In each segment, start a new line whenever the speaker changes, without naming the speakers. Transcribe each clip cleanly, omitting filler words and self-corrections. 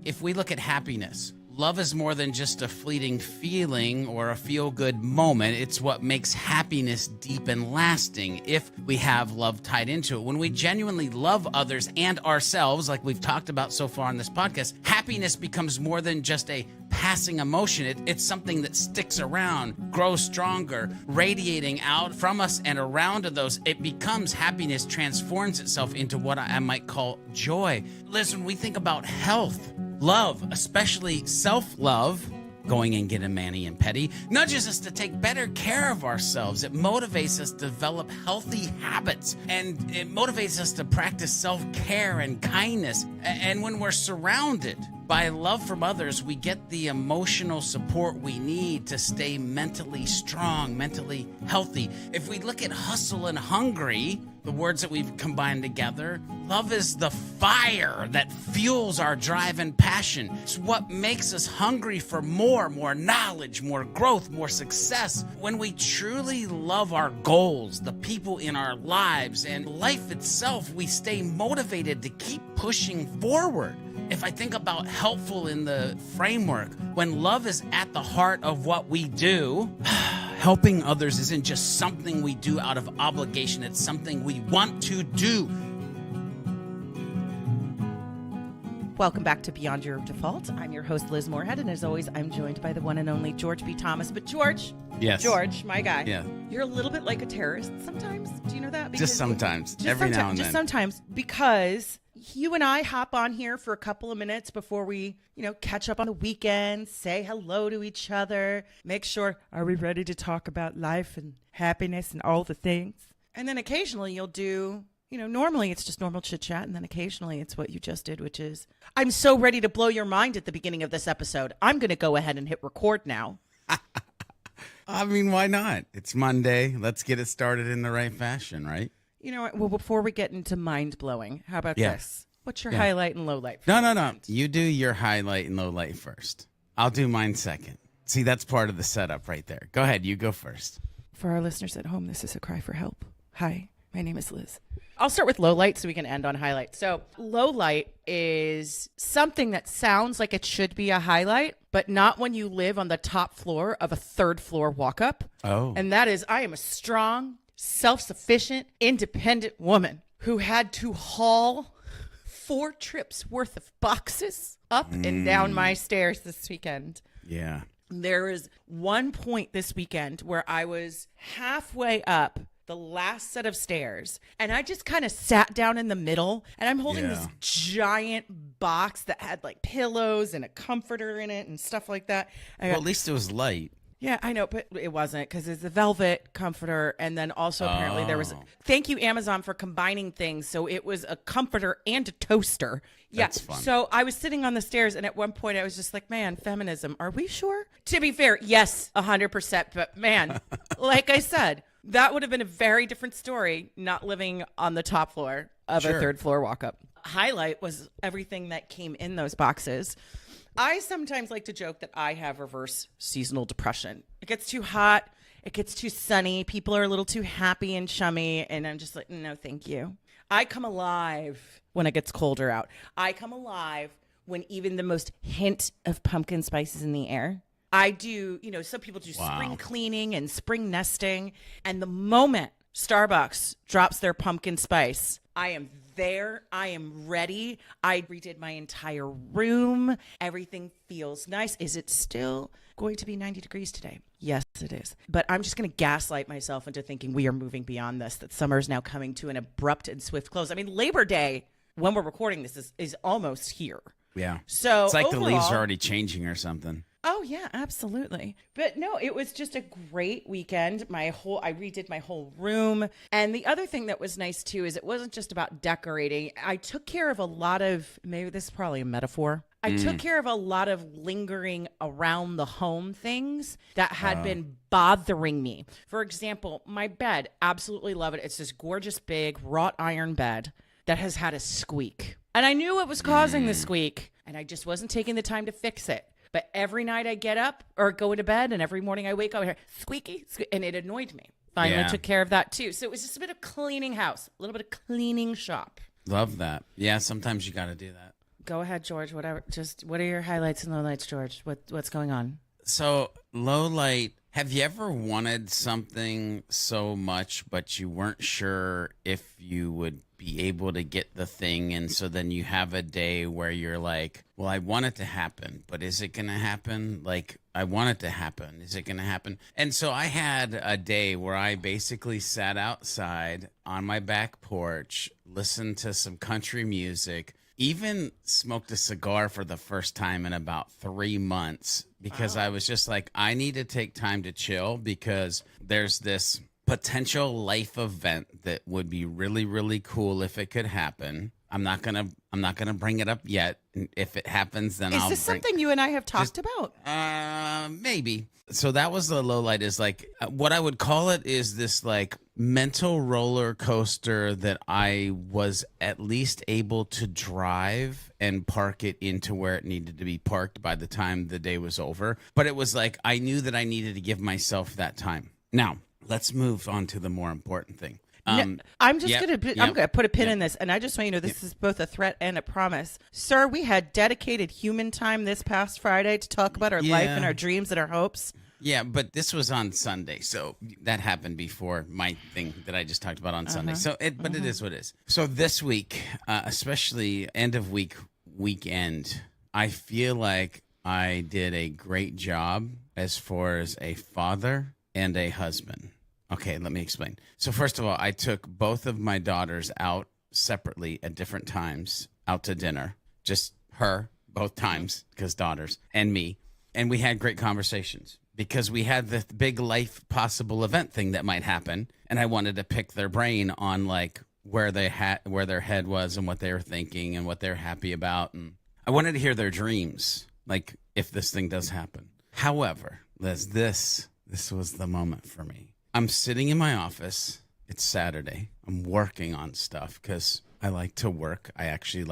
If we look at happiness, love is more than just a fleeting feeling or a feel-good moment. It's what makes happiness deep and lasting if we have love tied into it. When we genuinely love others and ourselves, like we've talked about so far on this podcast, happiness becomes more than just a passing emotion. It's something that sticks around, grows stronger, radiating out from us and around to those. It becomes happiness, transforms itself into what I might call joy. Listen, when we think about health, love, especially self-love, going and getting mani and petty, nudges us to take better care of ourselves. It motivates us to develop healthy habits, and it motivates us to practice self-care and kindness. And when we're surrounded by love from others, we get the emotional support we need to stay mentally strong, mentally healthy. If we look at hustle and hungry, the words that we've combined together, love is the fire that fuels our drive and passion. It's what makes us hungry for more knowledge, more growth, more success. When we truly love our goals, the people in our lives, and life itself, we stay motivated to keep pushing forward. If I think about helpful in the framework, when love is at the heart of what we do, helping others isn't just something we do out of obligation. It's something we want to do.
Welcome back to Beyond Your Default. I'm your host, Liz Moorhead, and as always, I'm joined by the one and only George B. Thomas. But George,
yes,
George, my guy,
yeah,
you're a little bit like a terrorist sometimes. Do you know that? Because
just sometimes,
just
every now and
just
then.
Sometimes, because you and I hop on here for a couple of minutes before we, catch up on the weekend, say hello to each other, make sure, are we ready to talk about life and happiness and all the things? And then occasionally you'll do, normally it's just normal chit chat. And then occasionally it's what you just did, which is, I'm so ready to blow your mind at the beginning of this episode. I'm going to go ahead and hit record now.
I mean, why not? It's Monday. Let's get it started in the right fashion, right?
You know what? Well, before we get into mind blowing, how about this? What's your highlight and low light?
No. You do your highlight and low light first. I'll do mine second. See, that's part of the setup right there. Go ahead. You go first.
For our listeners at home, this is a cry for help. Hi, my name is Liz. I'll start with low light so we can end on highlight. So low light is something that sounds like it should be a highlight, but not when you live on the top floor of a third floor walk up.
Oh.
And that is, I am a strong, self-sufficient, independent woman who had to haul 4 trips worth of boxes up and down my stairs this weekend.
Yeah.
There is one point this weekend where I was halfway up the last set of stairs and I just kind of sat down in the middle and I'm holding this giant box that had like pillows and a comforter in it and stuff like that.
Well, at least it was light.
Yeah, I know, but it wasn't because it's a velvet comforter. And then also apparently there was, thank you, Amazon, for combining things. So it was a comforter and a toaster. Yeah.
That's fun.
So I was sitting on the stairs and at one point I was just like, man, feminism, are we sure? To be fair, yes, 100%. But man, like I said, that would have been a very different story not living on the top floor of a third floor walk up. Highlight was everything that came in those boxes. I sometimes like to joke that I have reverse seasonal depression. It gets too hot. It gets too sunny. People are a little too happy and chummy. And I'm just like, no, thank you. I come alive when it gets colder out. I come alive when even the most hint of pumpkin spice is in the air. I do, some people do spring cleaning and spring nesting. And the moment Starbucks drops their pumpkin spice, I am there. I am ready. I redid my entire room. Everything feels nice. Is it still going to be 90 degrees today? Yes, it is. But I'm just going to gaslight myself into thinking we are moving beyond this, that summer is now coming to an abrupt and swift close. I mean, Labor Day, when we're recording this, is almost here.
Yeah.
So
it's like
overall,
the leaves are already changing or something.
Oh, yeah, absolutely. But no, it was just a great weekend. I redid my whole room. And the other thing that was nice, too, is it wasn't just about decorating. I took care of a lot of, maybe this is probably a metaphor. I took care of a lot of lingering around the home things that had been bothering me. For example, my bed, absolutely love it. It's this gorgeous, big, wrought iron bed that has had a squeak. And I knew it was causing the squeak, and I just wasn't taking the time to fix it. But every night I get up or go into bed and every morning I wake up, I hear squeaky, and it annoyed me. Finally took care of that too. So it was just a bit of cleaning house, a little bit of cleaning shop.
Love that. Yeah, sometimes you got to do that.
Go ahead, George. Whatever. Just what are your highlights and lowlights, George? What's going on?
So, low light, have you ever wanted something so much, but you weren't sure if you would be able to get the thing? And so then you have a day where you're like, well, I want it to happen, but is it going to happen? Like, I want it to happen. Is it going to happen? And so I had a day where I basically sat outside on my back porch, listened to some country music, even smoked a cigar for the first time in about 3 months because I was just like, I need to take time to chill because there's this potential life event that would be really, really cool if it could happen. I'm not gonna bring it up yet. If it happens, then
Is this something you and I have talked about?
Maybe. So that was the low light. Is like what I would call it is this like mental roller coaster that I was at least able to drive and park it into where it needed to be parked by the time the day was over. But it was like I knew that I needed to give myself that time. Now let's move on to the more important thing.
I'm gonna put a pin in this, and I just want you to know this is both a threat and a promise, sir. We had dedicated human time this past Friday to talk about our life and our dreams and our hopes.
Yeah, but this was on Sunday, so that happened before my thing that I just talked about on Sunday. So, it is what it is. So this week, especially end of weekend, I feel like I did a great job as far as a father and a husband. Okay, let me explain. So first of all, I took both of my daughters out separately at different times out to dinner. Just her, both times, because daughters, and me. And we had great conversations because we had the big life possible event thing that might happen. And I wanted to pick their brain on like where their head was and what they were thinking and what they're happy about. And I wanted to hear their dreams, like if this thing does happen. However, Liz, this was the moment for me. I'm sitting in my office. It's Saturday. I'm working on stuff because I like to work. I feel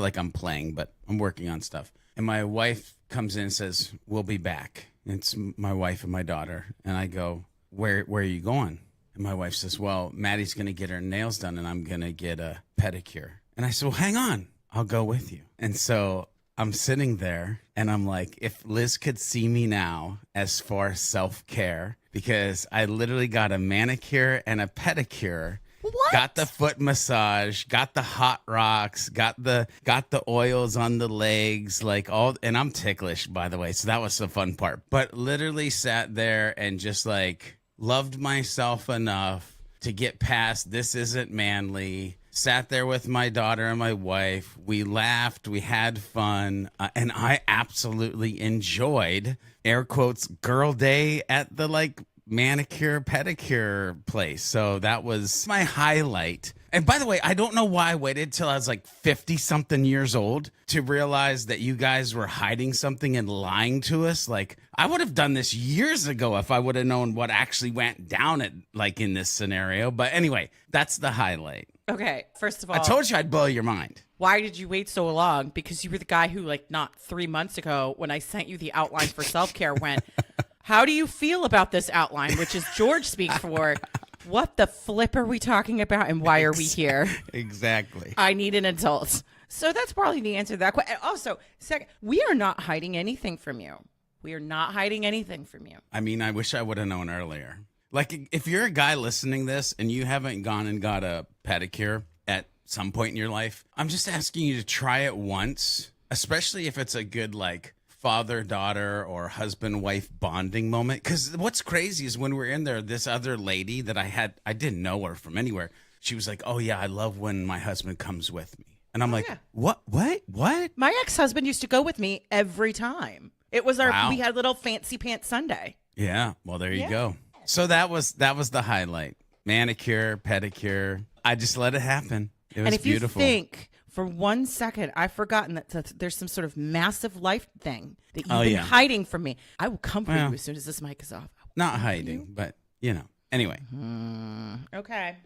like I'm playing, but I'm working on stuff. And my wife comes in and says, we'll be back. It's my wife and my daughter. And I go, where are you going? And my wife says, well, Maddie's going to get her nails done and I'm going to get a pedicure. And I said, well, hang on. I'll go with you. And so I'm sitting there and I'm like, if Liz could see me now as far as self-care, because I literally got a manicure and a pedicure.
What?
Got the foot massage, got the hot rocks, got the oils on the legs, like all, and I'm ticklish, by the way, so that was the fun part. But literally sat there and just like loved myself enough to get past this isn't manly. Sat there with my daughter and my wife. We laughed, we had fun, and I absolutely enjoyed, air quotes, girl day at the like manicure pedicure place. So that was my highlight. And by the way, I don't know why I waited till I was like 50 something years old to realize that you guys were hiding something and lying to us. Like I would have done this years ago if I would have known what actually went down at like in this scenario. But anyway, that's the highlight.
Okay, first of all,
I told you I'd blow your mind.
Why did you wait so long? Because you were the guy who, like, not 3 months ago, when I sent you the outline for self-care, went, how do you feel about this outline? Which is George speaks for. What the flip are we talking about and why are we here?
Exactly.
I need an adult. So that's probably the answer to that question. Also, second, we are not hiding anything from you. We are not hiding anything from you.
I mean, I wish I would have known earlier. Like, if you're a guy listening this and you haven't gone and got a pedicure at some point in your life, I'm just asking you to try it once, especially if it's a good, like, father-daughter or husband-wife bonding moment. Because what's crazy is when we were in there, this other lady that I didn't know her from anywhere. She was like, oh, yeah, I love when my husband comes with me. And I'm like, yeah. What?
My ex-husband used to go with me every time. It was we had a little fancy pants Sunday.
Yeah. Well, there you go. So that was the highlight. Manicure, pedicure. I just let it happen. It was beautiful.
You think for 1 second I've forgotten that there's some sort of massive life thing that you've been hiding from me, I will come for you as soon as this mic is off.
Not hiding, but Anyway.
Okay.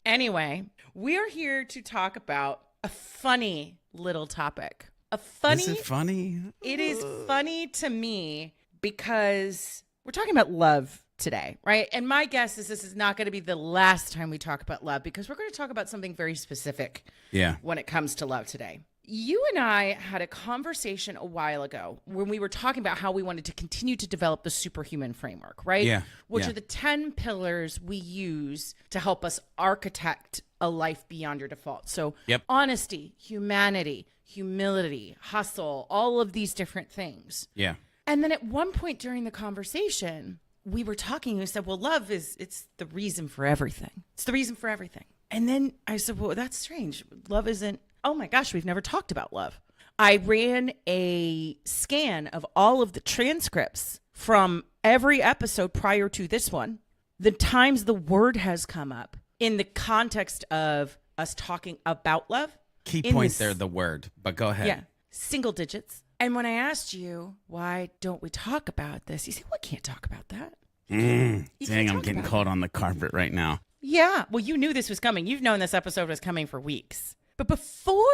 Anyway, we're here to talk about a funny little topic.
Is it funny?
It is funny to me because we're talking about love today, right? And my guess is this is not going to be the last time we talk about love because we're going to talk about something very specific when it comes to love today. You and I had a conversation a while ago when we were talking about how we wanted to continue to develop the superhuman framework, right?
Yeah.
Which
Yeah.
are the 10 pillars we use to help us architect a life beyond your default. So,
Yep.
honesty, humanity, humility, hustle, all of these different things.
Yeah.
And then at one point during the conversation, we were talking and we said, well, love it's the reason for everything. It's the reason for everything. And then I said, well, that's strange. Love isn't, oh my gosh, we've never talked about love. I ran a scan of all of the transcripts from every episode prior to this one, the times the word has come up in the context of us talking about love.
Key point there, the word, but go ahead.
Yeah, single digits. And when I asked you, why don't we talk about this? You said, well, I can't talk about that. You
Dang,
can't
I'm
talk
getting
about
caught on the carpet right now.
Yeah. Well, you knew this was coming. You've known this episode was coming for weeks. But before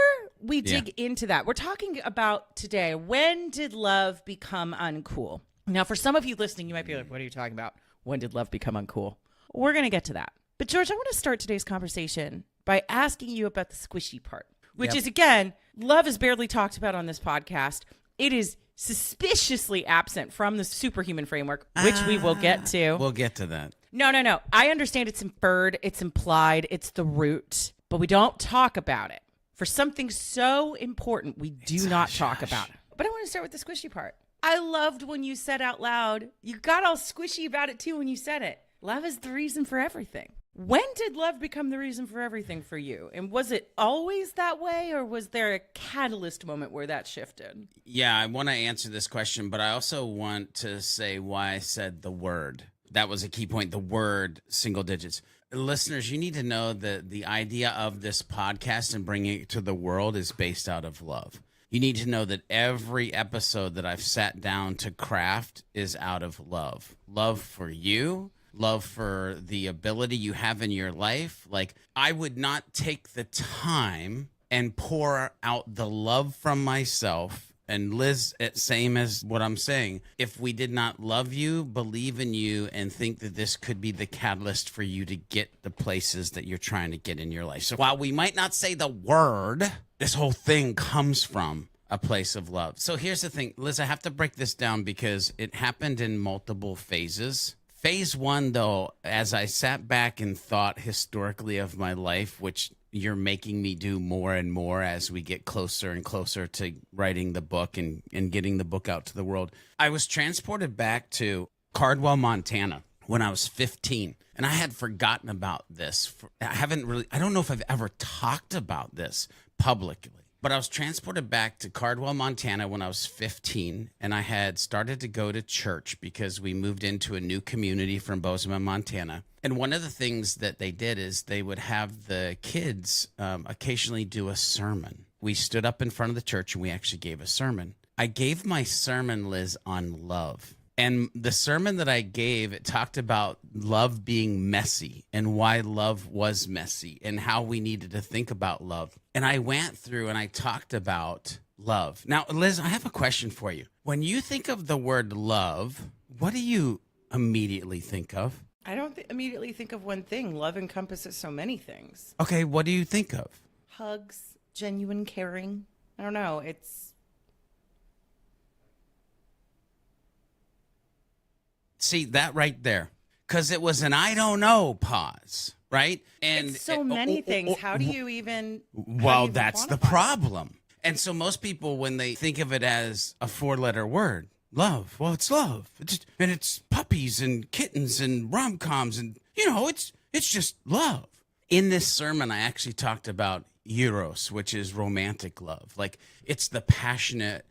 we dig into that, we're talking about today, when did love become uncool? Now, for some of you listening, you might be like, what are you talking about? When did love become uncool? We're going to get to that. But George, I want to start today's conversation by asking you about the squishy part, which is, again, love is barely talked about on this podcast. It is suspiciously absent from the superhuman framework, which we will get to.
We'll get to that.
No. I understand it's inferred, it's implied, it's the root, but we don't talk about it. For something so important, we do not talk about it. But I want to start with the squishy part. I loved when you said out loud, you got all squishy about it too when you said it. Love is the reason for everything. When did love become the reason for everything for you? And was it always that way, or was there a catalyst moment where that shifted?
Yeah, I want to answer this question, but I also want to say why I said the word. That was a key point, the word, single digits. Listeners, you need to know that the idea of this podcast and bringing it to the world is based out of love. You need to know that every episode that I've sat down to craft is out of love. Love for you, love for the ability you have in your life. Like, I would not take the time and pour out the love from myself. And Liz, same as what I'm saying, if we did not love you, believe in you, and think that this could be the catalyst for you to get the places that you're trying to get in your life. So while we might not say the word, this whole thing comes from a place of love. So here's the thing, Liz, I have to break this down because it happened in multiple phases. Phase one, though, as I sat back and thought historically of my life, which you're making me do more and more as we get closer and closer to writing the book and getting the book out to the world. I was transported back to Cardwell, Montana when I was 15. And I had forgotten about this. I don't know if I've ever talked about this publicly. But I was transported back to Cardwell, Montana when I was 15, and I had started to go to church because we moved into a new community from Bozeman, Montana. And one of the things that they did is they would have the kids occasionally do a sermon. We stood up in front of the church and we actually gave a sermon. I gave my sermon, Liz, on love. And the sermon that I gave, it talked about love being messy and why love was messy and how we needed to think about love. And I went through and I talked about love. Now, Liz, I have a question for you. When you think of the word love, what do you immediately think of?
I don't immediately think of one thing. Love encompasses so many things.
Okay, what do you think of?
Hugs, genuine caring. I don't know.
See, that right there. Because it was an I don't know pause, right? And
it's so many things. How do you even...
Well, that's the problem. And so most people, when they think of it as a 4-letter word, love, well, it's love. It's puppies and kittens and rom-coms and, it's just love. In this sermon, I actually talked about eros, which is romantic love. Like, it's the passionate,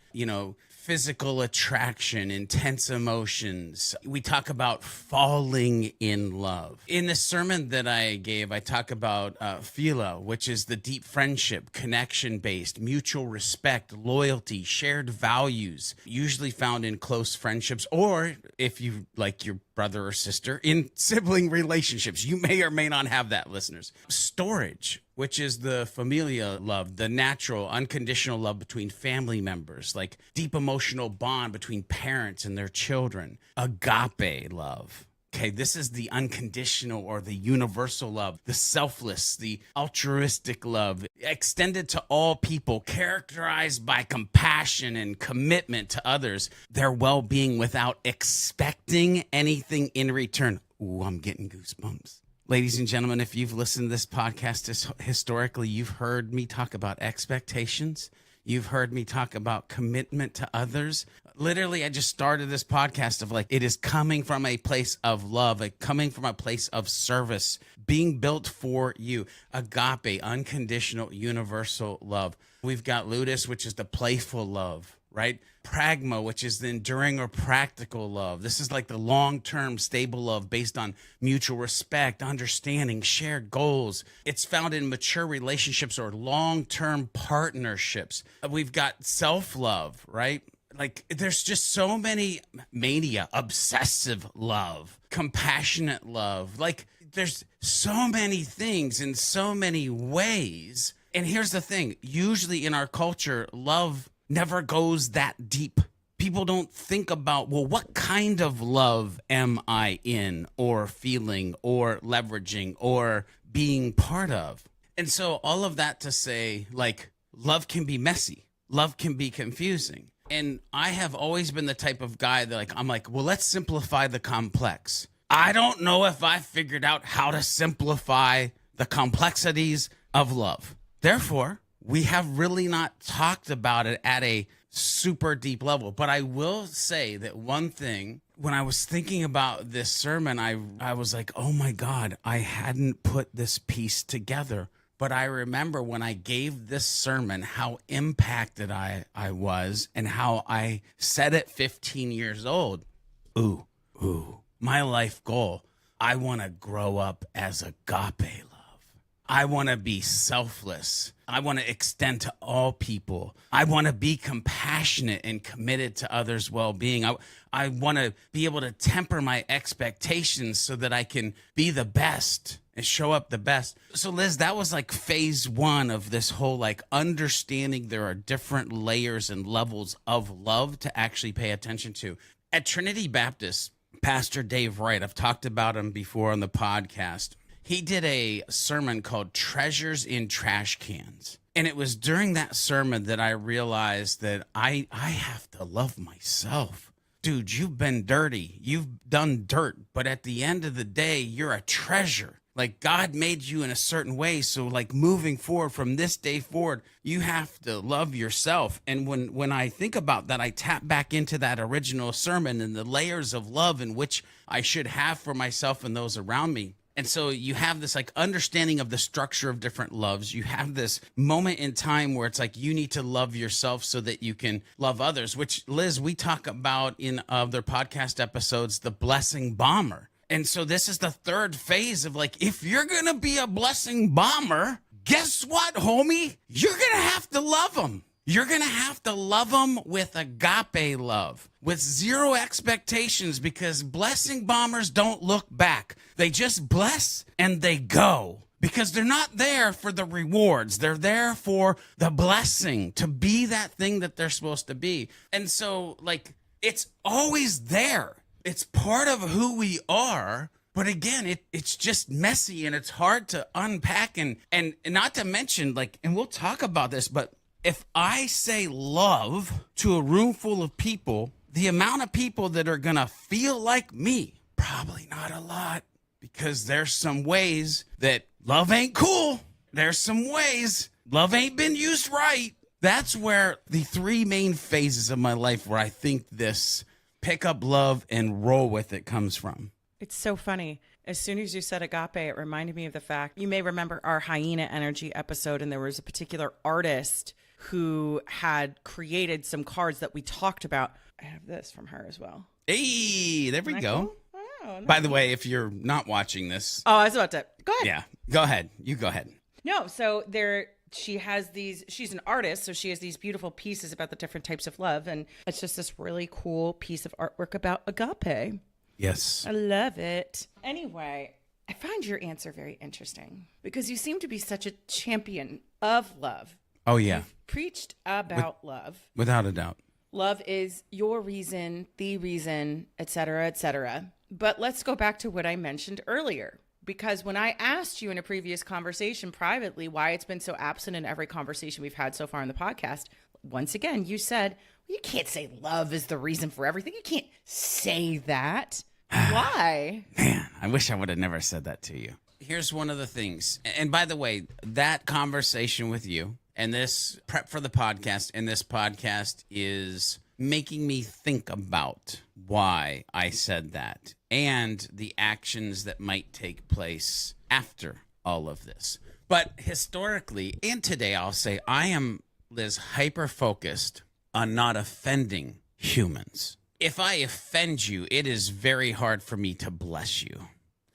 physical attraction, intense emotions. We talk about falling in love. In the sermon that I gave, I talk about philo, which is the deep friendship, connection-based, mutual respect, loyalty, shared values, usually found in close friendships, or if you like your brother or sister, in sibling relationships. You may or may not have that, listeners. Storge, which is the familia love, the natural, unconditional love between family members, like deep emotional bond between parents and their children. Agape love, okay, this is the unconditional or the universal love, the selfless, the altruistic love, extended to all people, characterized by compassion and commitment to others, their well-being without expecting anything in return. Ooh, I'm getting goosebumps. Ladies and gentlemen, if you've listened to this podcast historically, you've heard me talk about expectations. You've heard me talk about commitment to others. Literally, I just started this podcast of like, it is coming from a place of love, coming from a place of service, being built for you. Agape, unconditional, universal love. We've got ludus, which is the playful love, right? Pragma, which is the enduring or practical love. This is like the long-term stable love based on mutual respect, understanding, shared goals. It's found in mature relationships or long-term partnerships. We've got self-love, right? Like there's just so many mania, obsessive love, compassionate love. Like there's so many things in so many ways. And here's the thing, usually in our culture, love never goes that deep. People don't think about, well, what kind of love am I in or feeling or leveraging or being part of? And so all of that to say, like, love can be messy. Love can be confusing. And I have always been the type of guy that I'm like, well, let's simplify the complex. I don't know if I figured out how to simplify the complexities of love. Therefore, we have really not talked about it at a super deep level. But I will say that one thing, when I was thinking about this sermon, I was like, oh my God, I hadn't put this piece together. But I remember when I gave this sermon, how impacted I was and how I said at 15 years old, ooh, my life goal, I want to grow up as agape love. I want to be selfless. I want to extend to all people. I want to be compassionate and committed to others' well-being. I want to be able to temper my expectations so that I can be the best and show up the best. So Liz, that was like phase one of this whole like understanding there are different layers and levels of love to actually pay attention to. At Trinity Baptist, Pastor Dave Wright, I've talked about him before on the podcast. He did a sermon called Treasures in Trash Cans. And it was during that sermon that I realized that I have to love myself. Dude, you've been dirty. You've done dirt. But at the end of the day, you're a treasure. Like God made you in a certain way. So like moving forward from this day forward, you have to love yourself. And when I think about that, I tap back into that original sermon and the layers of love in which I should have for myself and those around me. And so you have this like understanding of the structure of different loves. You have this moment in time where it's like you need to love yourself so that you can love others, which Liz, we talk about in other podcast episodes, the blessing bomber. And so this is the third phase of like, if you're going to be a blessing bomber, guess what, homie? You're going to have to love them. You're going to have to love them with agape love, with zero expectations, because blessing bombers don't look back. They just bless and they go, because they're not there for the rewards. They're there for the blessing, to be that thing that they're supposed to be. And so, like, it's always there. It's part of who we are. But again, it's just messy and it's hard to unpack. And not to mention, like, and we'll talk about this, but if I say love to a room full of people, the amount of people that are going to feel like me, probably not a lot, because there's some ways that love ain't cool. There's some ways love ain't been used right. That's where the three main phases of my life where I think this pick up love and roll with it comes from.
It's so funny. As soon as you said agape, it reminded me of the fact, you may remember our hyena energy episode, and there was a particular artist who had created some cards that we talked about. I have this from her as well.
Hey, there we go.
Cool? Oh,
By the way, if you're not watching this.
Oh, I was about to. Go ahead.
Yeah, go ahead. You go ahead.
No, so she has these, she's an artist, so she has these beautiful pieces about the different types of love. And it's just this really cool piece of artwork about agape.
Yes.
I love it. Anyway, I find your answer very interesting because you seem to be such a champion of love.
Oh, yeah.
You've preached about love.
Without a doubt.
Love is your reason, the reason, et cetera, et cetera. But let's go back to what I mentioned earlier. Because when I asked you in a previous conversation privately why it's been so absent in every conversation we've had so far in the podcast, once again, you said, well, you can't say love is the reason for everything. You can't say that. Why?
Man, I wish I would have never said that to you. Here's one of the things. And by the way, that conversation with you and this prep for the podcast and this podcast is making me think about why I said that and the actions that might take place after all of this. But historically, and today I'll say, I am, Liz, hyper-focused on not offending humans. If I offend you, it is very hard for me to bless you.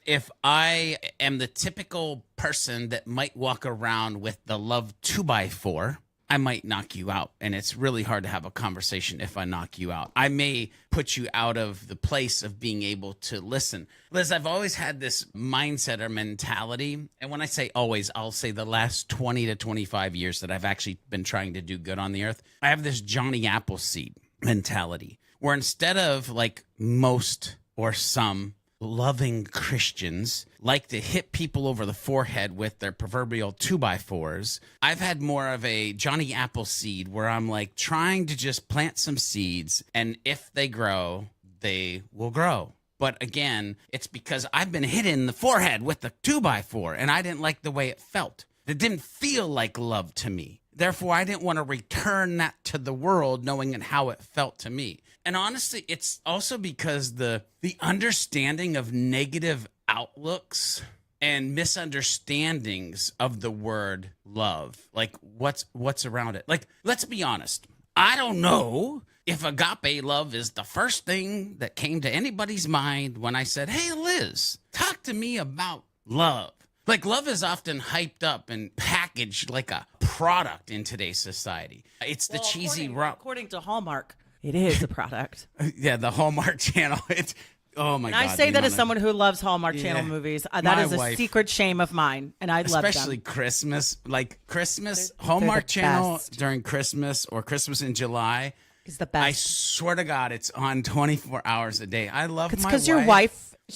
If I am the typical person that might walk around with the love 2x4, I might knock you out. And it's really hard to have a conversation if I knock you out. I may put you out of the place of being able to listen. Liz, I've always had this mindset or mentality. And when I say always, I'll say the last 20 to 25 years that I've actually been trying to do good on the earth. I have this Johnny Appleseed mentality where instead of like most or some loving Christians like to hit people over the forehead with their proverbial 2x4s, I've had more of a Johnny Appleseed where I'm like trying to just plant some seeds, and if they grow, they will grow. But again, it's because I've been hit in the forehead with the 2x4 and I didn't like the way it felt. It didn't feel like love to me. Therefore, I didn't want to return that to the world knowing how it felt to me. And honestly, it's also because the understanding of negative outlooks and misunderstandings of the word love, like what's around it. Like, let's be honest. I don't know if agape love is the first thing that came to anybody's mind when I said, hey, Liz, talk to me about love. Like, love is often hyped up and packaged like a product in today's society. It's the cheesy
according to Hallmark, it is a product.
Yeah, the Hallmark Channel. It's oh my
and
God.
I say that as someone who loves Hallmark Channel movies. That is a secret shame of mine, and I love them.
Especially Christmas, like Christmas Hallmark Channel during Christmas or Christmas in July
is the best.
I swear to God, it's on 24 hours a day. I love my wife.
Because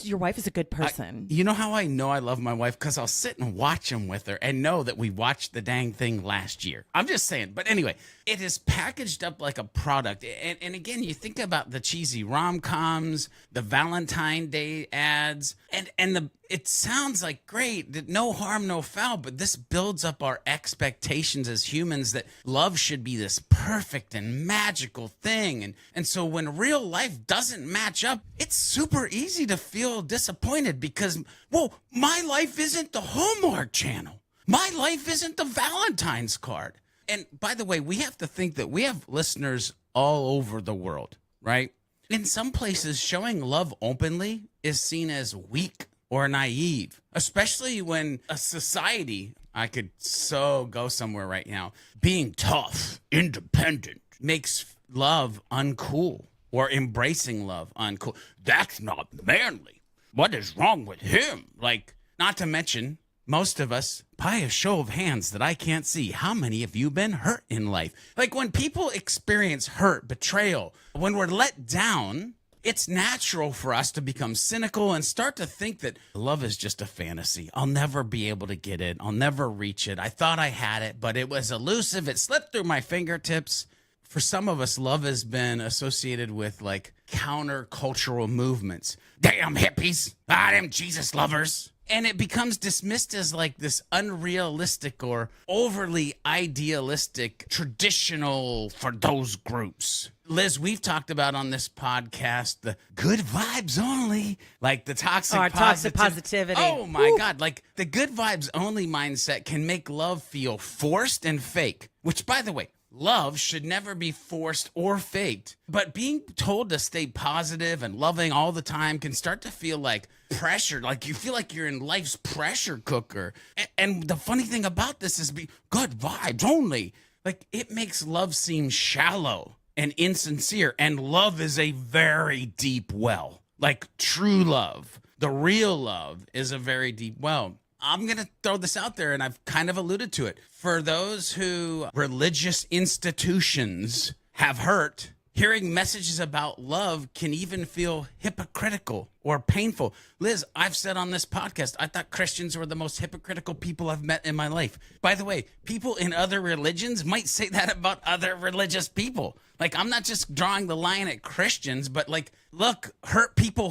your wife is a good person.
You know how I know I love my wife? Because I'll sit and watch them with her and know that we watched the dang thing last year. I'm just saying. But anyway, it is packaged up like a product. And again, you think about the cheesy rom-coms, the Valentine Day ads, and it sounds like great, that no harm, no foul, but this builds up our expectations as humans that love should be this perfect and magical thing. And so when real life doesn't match up, it's super easy to feel disappointed because, well, my life isn't the Hallmark Channel. My life isn't the Valentine's card. And by the way, we have to think that we have listeners all over the world, right? In some places, showing love openly is seen as weak or naive, especially when a society, I could so go somewhere right now, being tough, independent, makes love uncool or embracing love uncool. That's not manly. What is wrong with him? Like, not to mention, most of us, by a show of hands that I can't see, how many of you been hurt in life? Like when people experience hurt, betrayal, when we're let down, it's natural for us to become cynical and start to think that love is just a fantasy. I'll never be able to get it. I'll never reach it. I thought I had it, but it was elusive. It slipped through my fingertips. For some of us, love has been associated with like counter-cultural movements. Damn hippies. Them Jesus lovers. And it becomes dismissed as like this unrealistic or overly idealistic, traditional for those groups. Liz, we've talked about on this podcast the good vibes only, like the toxic
positivity.
Oh my God, like the good vibes only mindset can make love feel forced and fake, which by the way, love should never be forced or faked, but being told to stay positive and loving all the time can start to feel like pressure, like you feel like you're in life's pressure cooker. And the funny thing about this is good vibes only. Like it makes love seem shallow and insincere, and love is a very deep well. Like true love, the real love is a very deep well. I'm going to throw this out there, and I've kind of alluded to it. For those who religious institutions have hurt, Hearing messages about love can even feel hypocritical or painful. Liz, I've said on this podcast, I thought Christians were the most hypocritical people I've met in my life. By the way, people in other religions might say that about other religious people. Like, I'm not just drawing the line at Christians, but like, look, hurt people,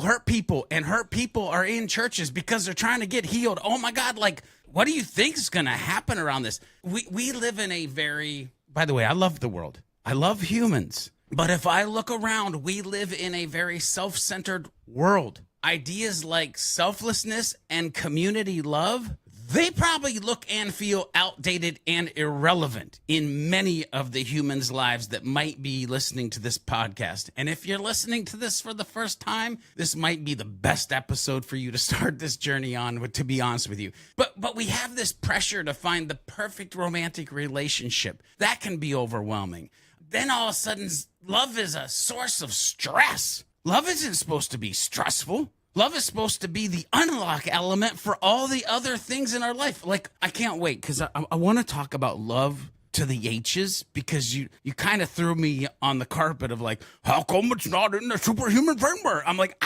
and hurt people are in churches because they're trying to get healed. Oh my God, like, what do you think is going to happen around this? We live in a very, by the way, I love the world. I love humans. But if I look around, we live in a very self-centered world. Ideas like selflessness and community love, they probably look and feel outdated and irrelevant in many of the humans' lives that might be listening to this podcast. And if you're listening to this for the first time, this might be the best episode for you to start this journey on, to be honest with you. But we have this pressure to find the perfect romantic relationship. That can be overwhelming. Then all of a sudden, love is a source of stress. Love isn't supposed to be stressful. Love is supposed to be the unlock element for all the other things in our life. Like, I can't wait because I want to talk about love to the H's, because you kind of threw me on the carpet of like, how come it's not in the superhuman framework? I'm like,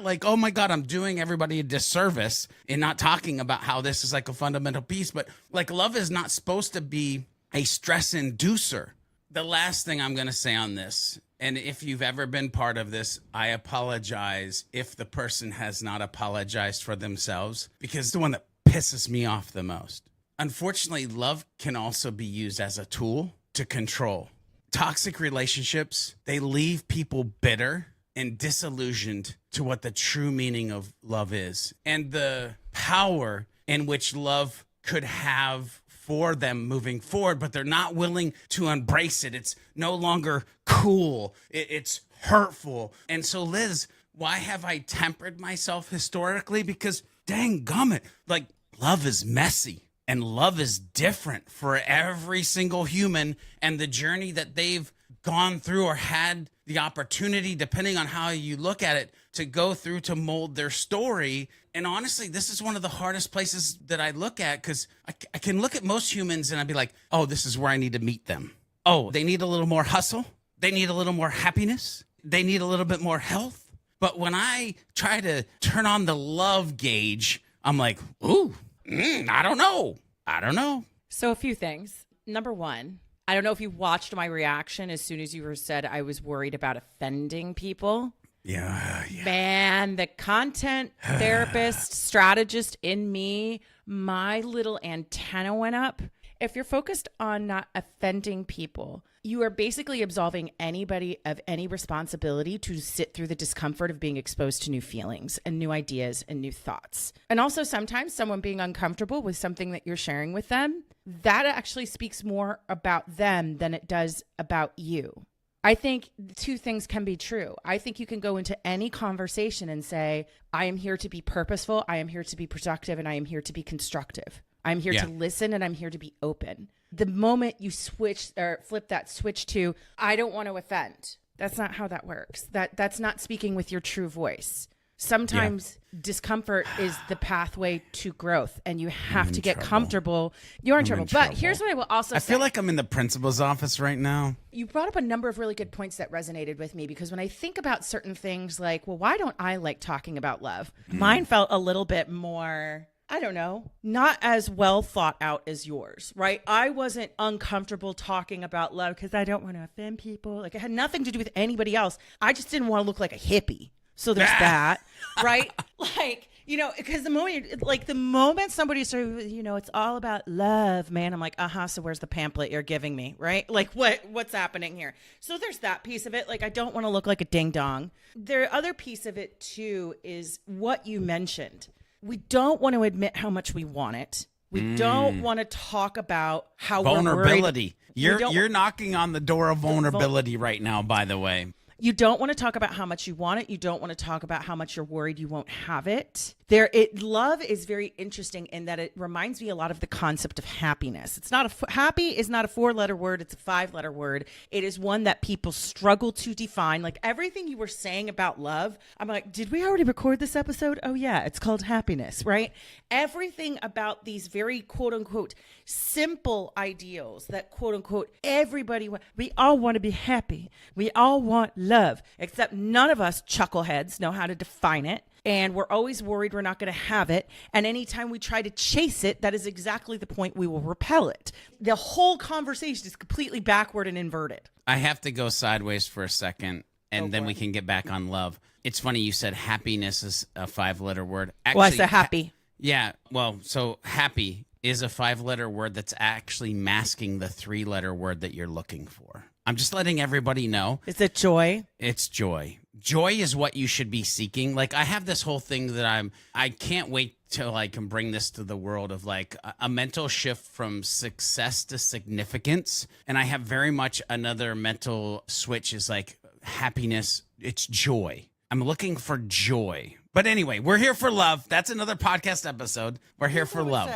like, oh my God, I'm doing everybody a disservice in not talking about how this is like a fundamental piece. But like, love is not supposed to be a stress inducer. The last thing I'm going to say on this, and if you've ever been part of this, I apologize if the person has not apologized for themselves, because it's the one that pisses me off the most. Unfortunately, love can also be used as a tool to control. Toxic relationships, they leave people bitter and disillusioned to what the true meaning of love is and the power in which love could have for them moving forward, but they're not willing to embrace it. It's no longer cool. It's hurtful. And so, Liz, why have I tempered myself historically? Because dang gummit, like, love is messy and love is different for every single human, and the journey that they've gone through or had the opportunity, depending on how you look at it, to go through to mold their story. And honestly, this is one of the hardest places that I look at, because I can look at most humans and I'd be like, oh, this is where I need to meet them. Oh, they need a little more hustle. They need a little more happiness. They need a little bit more health. But when I try to turn on the love gauge, I'm like, ooh, I don't know.
So a few things. Number one, I don't know if you watched my reaction as soon as you said I was worried about offending people.
Yeah.
Man, the content therapist, strategist in me, my little antenna went up. If you're focused on not offending people, you are basically absolving anybody of any responsibility to sit through the discomfort of being exposed to new feelings and new ideas and new thoughts. And also sometimes someone being uncomfortable with something that you're sharing with them, that actually speaks more about them than it does about you. I think two things can be true. I think you can go into any conversation and say, I am here to be purposeful, I am here to be productive, and I am here to be constructive. I'm here to listen, and I'm here to be open. The moment you switch or flip that switch to, I don't want to offend, that's not how that works. That's not speaking with your true voice. Sometimes discomfort is the pathway to growth, and you have to get comfortable. You're in trouble. But here's what I will also say.
I feel like I'm in the principal's office right now.
You brought up a number of really good points that resonated with me, because when I think about certain things like, well, why don't I like talking about love? Mine felt a little bit more, I don't know, not as well thought out as yours, right? I wasn't uncomfortable talking about love because I don't want to offend people. Like, it had nothing to do with anybody else. I just didn't want to look like a hippie. So there's that, right? Like, you know, because the moment somebody started, you know, it's all about love, man. I'm like, so where's the pamphlet you're giving me, right? Like, what's happening here? So there's that piece of it. Like, I don't want to look like a ding dong. The other piece of it too is what you mentioned. We don't want to admit how much we want it. We don't want to talk about how
vulnerability.
We're worried.
You're knocking on the door of vulnerability right now, by the way.
You don't want to talk about how much you want it. You don't want to talk about how much you're worried you won't have it. Love is very interesting in that it reminds me a lot of the concept of happiness. It's not happy is not a 4-letter word. It's a 5-letter word. It is one that people struggle to define. Like everything you were saying about love, I'm like, did we already record this episode? Oh yeah, it's called happiness, right? Everything about these very quote unquote simple ideals that quote unquote we all want to be happy. We all want love, except none of us chuckleheads know how to define it. And we're always worried we're not going to have it. And anytime we try to chase it, that is exactly the point we will repel it. The whole conversation is completely backward and inverted.
I have to go sideways for a second, and then we can get back on love. It's funny you said happiness is a 5-letter word. Actually,
well, I said happy.
Yeah. Well, so happy is a 5-letter word that's actually masking the 3-letter word that you're looking for. I'm just letting everybody know.
Is it joy?
It's joy. Joy is what you should be seeking. Like I have this whole thing that I can't wait till I can bring this to the world of like a mental shift from success to significance. And I have very much another mental switch is like happiness. It's joy. I'm looking for joy. But anyway, we're here for love. That's another podcast episode. We're here for love.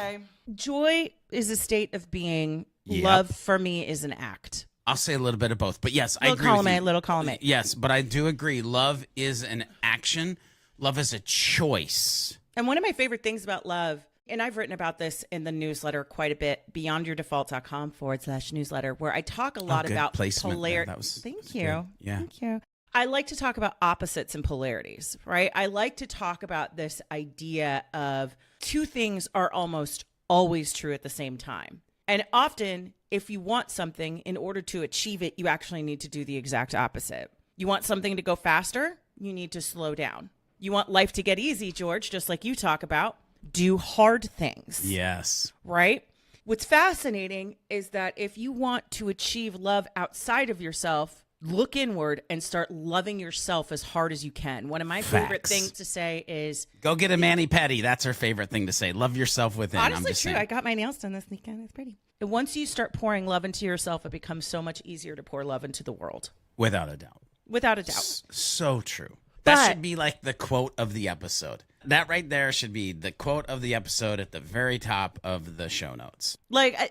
Joy is a state of being.
Yep.
Love for me is an act.
I'll say a little bit of both, but yes, I agree
Little column A.
Yes, but I do agree. Love is an action. Love is a choice.
And one of my favorite things about love, and I've written about this in the newsletter quite a bit, beyondyourdefault.com/newsletter, where I talk a lot about polarity. Thank you.
Yeah.
Thank you. I like to talk about opposites and polarities, right? I like to talk about this idea of two things are almost always true at the same time. And often, if you want something, in order to achieve it, you actually need to do the exact opposite. You want something to go faster, you need to slow down. You want life to get easy, George, just like you talk about, do hard things.
Yes.
Right? What's fascinating is that if you want to achieve love outside of yourself, look inward and start loving yourself as hard as you can. One of my favorite things to say is...
Go get a mani-pedi. That's her favorite thing to say. Love yourself within.
Honestly,
I'm just
true.
saying.
I got my nails done this weekend. It's pretty. And once you start pouring love into yourself, it becomes so much easier to pour love into the world.
Without a doubt.
Without a doubt.
So true. That should be like the quote of the episode. That right there should be the quote of the episode at the very top of the show notes.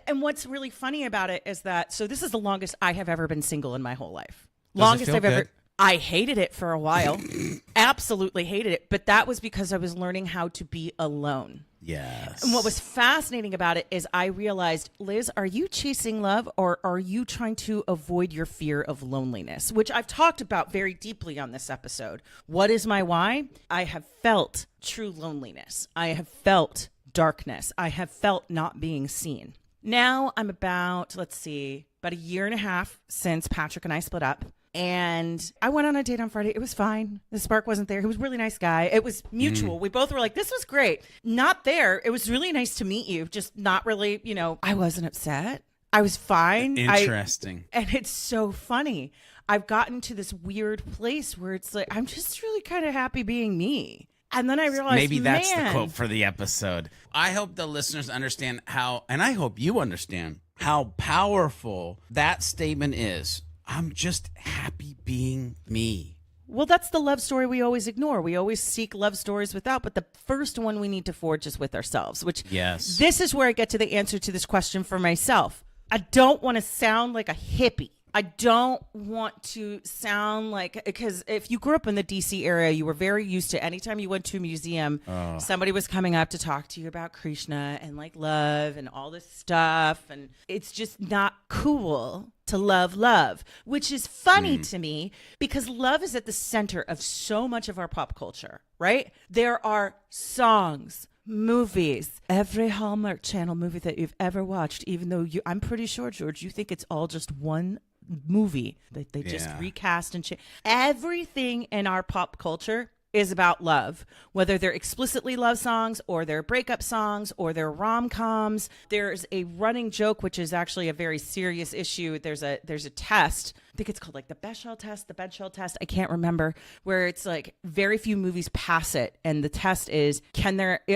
And what's really funny about it is that, so this is the longest I have ever been single in my whole life.
Longest I've ever.
I hated it for a while. Absolutely hated it. But that was because I was learning how to be alone.
Yes.
And what was fascinating about it is I realized, Liz, are you chasing love or are you trying to avoid your fear of loneliness? Which I've talked about very deeply on this episode. What is my why? I have felt true loneliness. I have felt darkness. I have felt not being seen. Now I'm about a year and a half since Patrick and I split up. And I went on a date on Friday. It was fine. The spark wasn't there. He was a really nice guy. It was mutual. We both were like, this was great. Not there. It was really nice to meet you. Just not really, I wasn't upset. I was fine.
Interesting.
And it's so funny. I've gotten to this weird place where it's like, I'm just really kind of happy being me. And then I realized,
maybe that's the quote for the episode. I hope the listeners understand and I hope you understand how powerful that statement is. I'm just happy being me.
Well, that's the love story we always ignore. We always seek love stories without, but the first one we need to forge is with ourselves, which this is where I get to the answer to this question for myself. I don't want to sound like a hippie. I don't want to sound like, because if you grew up in the DC area, you were very used to anytime you went to a museum, somebody was coming up to talk to you about Krishna and like love and all this stuff. And it's just not cool to love, which is funny to me because love is at the center of so much of our pop culture, right? There are songs, movies, every Hallmark Channel movie that you've ever watched, even though I'm pretty sure, George, you think it's all just one movie that they just recast and change. Everything in our pop culture is about love, whether they're explicitly love songs or they're breakup songs or they're rom-coms. There's a running joke, which is actually a very serious issue. There's a test. I think it's called like the Bechdel test. I can't remember, where it's like very few movies pass it. And the test is,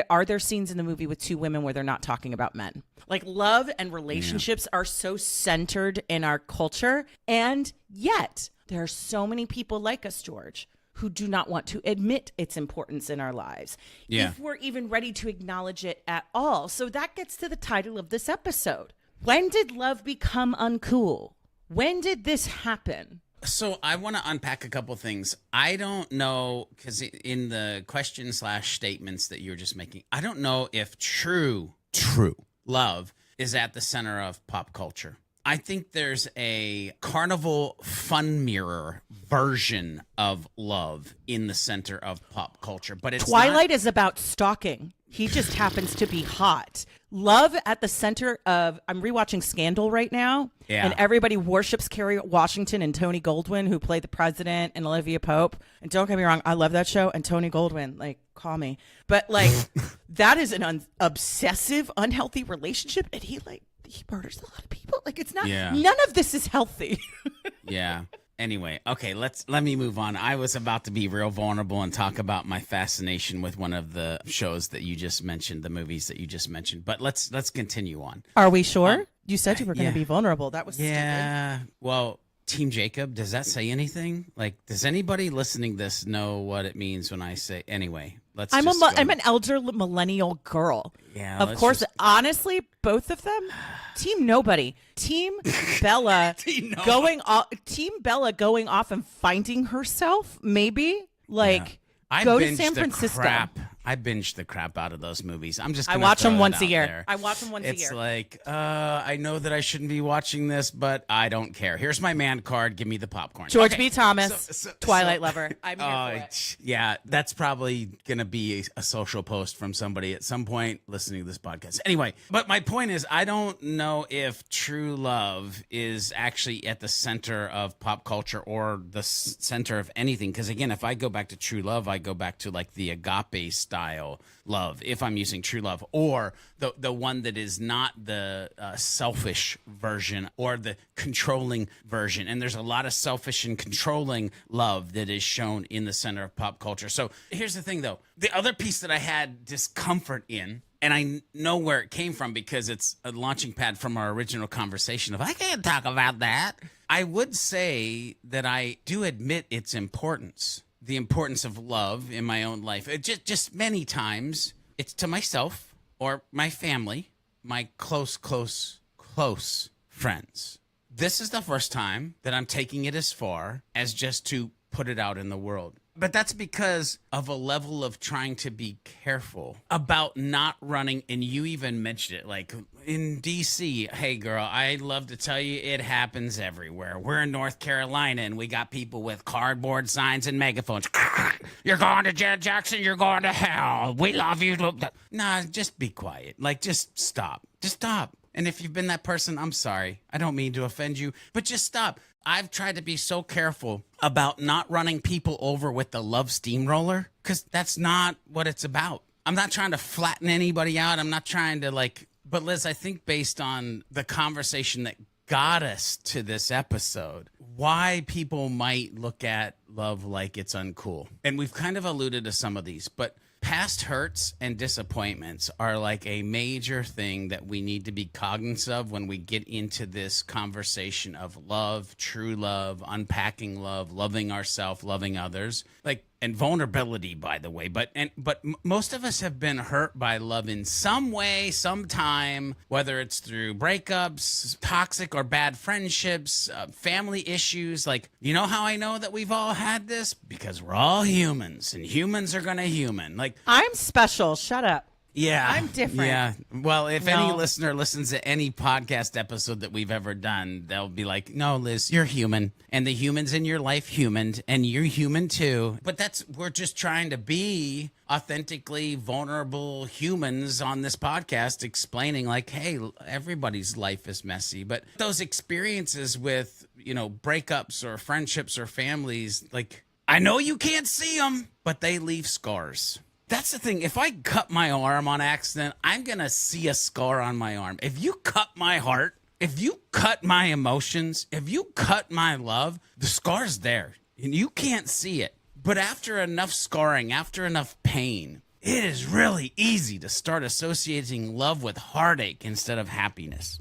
are there scenes in the movie with two women where they're not talking about men? Like love and relationships are so centered in our culture. And yet there are so many people like us, George, who do not want to admit its importance in our lives.
Yeah.
If we're even ready to acknowledge it at all. So that gets to the title of this episode. When did love become uncool? When did this happen?
So I want to unpack a couple things. I don't know, because in the question/statements that you were just making, I don't know if true love is at the center of pop culture. I think there's a carnival fun mirror version of love in the center of pop culture, but it's
Twilight is about stalking. He just happens to be hot. Love at the center of, I'm rewatching Scandal right now, and everybody worships Kerry Washington and Tony Goldwyn, who play the president, and Olivia Pope. And don't get me wrong, I love that show, and Tony Goldwyn, like, call me. But, like, that is an obsessive, unhealthy relationship, and he murders a lot of people. Like, it's not, none of this is healthy.
Yeah. Anyway, okay, let me move on. I was about to be real vulnerable and talk about my fascination with one of the shows that you just mentioned, the movies that you just mentioned. But let's continue on.
Are we sure? You said you were going to be vulnerable. That was
stupid. Well, Team Jacob, does that say anything? Like, does anybody listening to this know what it means when I say? Anyway, I'm
an elder millennial girl.
Yeah,
of course. Honestly, both of them. Team nobody. Team Bella going off. Team Bella going off and finding herself. Maybe go to San Francisco.
I binged the crap out of those movies.
I watch them once a year. I watch them once a year.
It's like, I know that I shouldn't be watching this, but I don't care. Here's my man card. Give me the popcorn.
George B. Thomas, Twilight lover. I'm here for it.
Yeah, that's probably going to be a social post from somebody at some point listening to this podcast. Anyway, but my point is, I don't know if true love is actually at the center of pop culture or the center of anything. Because again, if I go back to true love, I go back to like the agape style love, if I'm using true love, or the one that is not the selfish version or the controlling version. And there's a lot of selfish and controlling love that is shown in the center of pop culture. So here's the thing, though. The other piece that I had discomfort in, and I know where it came from because it's a launching pad from our original conversation of I can't talk about that. I would say that I do admit its importance. The importance of love in my own life. It just many times, it's to myself or my family, my close friends. This is the first time that I'm taking it as far as just to put it out in the world. But that's because of a level of trying to be careful about not running. And you even mentioned it, like in D.C., hey, girl, I love to tell you it happens everywhere. We're in North Carolina, and we got people with cardboard signs and megaphones. You're going to Janet Jackson. You're going to hell. We love you. Nah, just be quiet. Like, just stop. Just stop. And if you've been that person, I'm sorry. I don't mean to offend you, but just stop. I've tried to be so careful about not running people over with the love steamroller because that's not what it's about. I'm not trying to flatten anybody out. I'm not trying to but Liz, I think based on the conversation that got us to this episode, why people might look at love like it's uncool. And we've kind of alluded to some of these, but past hurts and disappointments are like a major thing that we need to be cognizant of when we get into this conversation of love, true love, unpacking love, loving ourselves, loving others, and vulnerability, by the way. But most of us have been hurt by love in some way, sometime, whether it's through breakups, toxic or bad friendships, family issues. Like, you know how I know that we've all had this? Because we're all humans, and humans are gonna human. Like,
I'm special. Shut up.
Yeah.
I'm different.
Yeah. Well, if any listener listens to any podcast episode that we've ever done, they'll be like, no, Liz, you're human. And the humans in your life humaned, and you're human too. But we're just trying to be authentically vulnerable humans on this podcast, explaining like, hey, everybody's life is messy. But those experiences with, breakups or friendships or families, like, I know you can't see them, but they leave scars. That's the thing. If I cut my arm on accident, I'm going to see a scar on my arm. If you cut my heart, if you cut my emotions, if you cut my love, the scar's there and you can't see it. But after enough scarring, after enough pain, it is really easy to start associating love with heartache instead of happiness.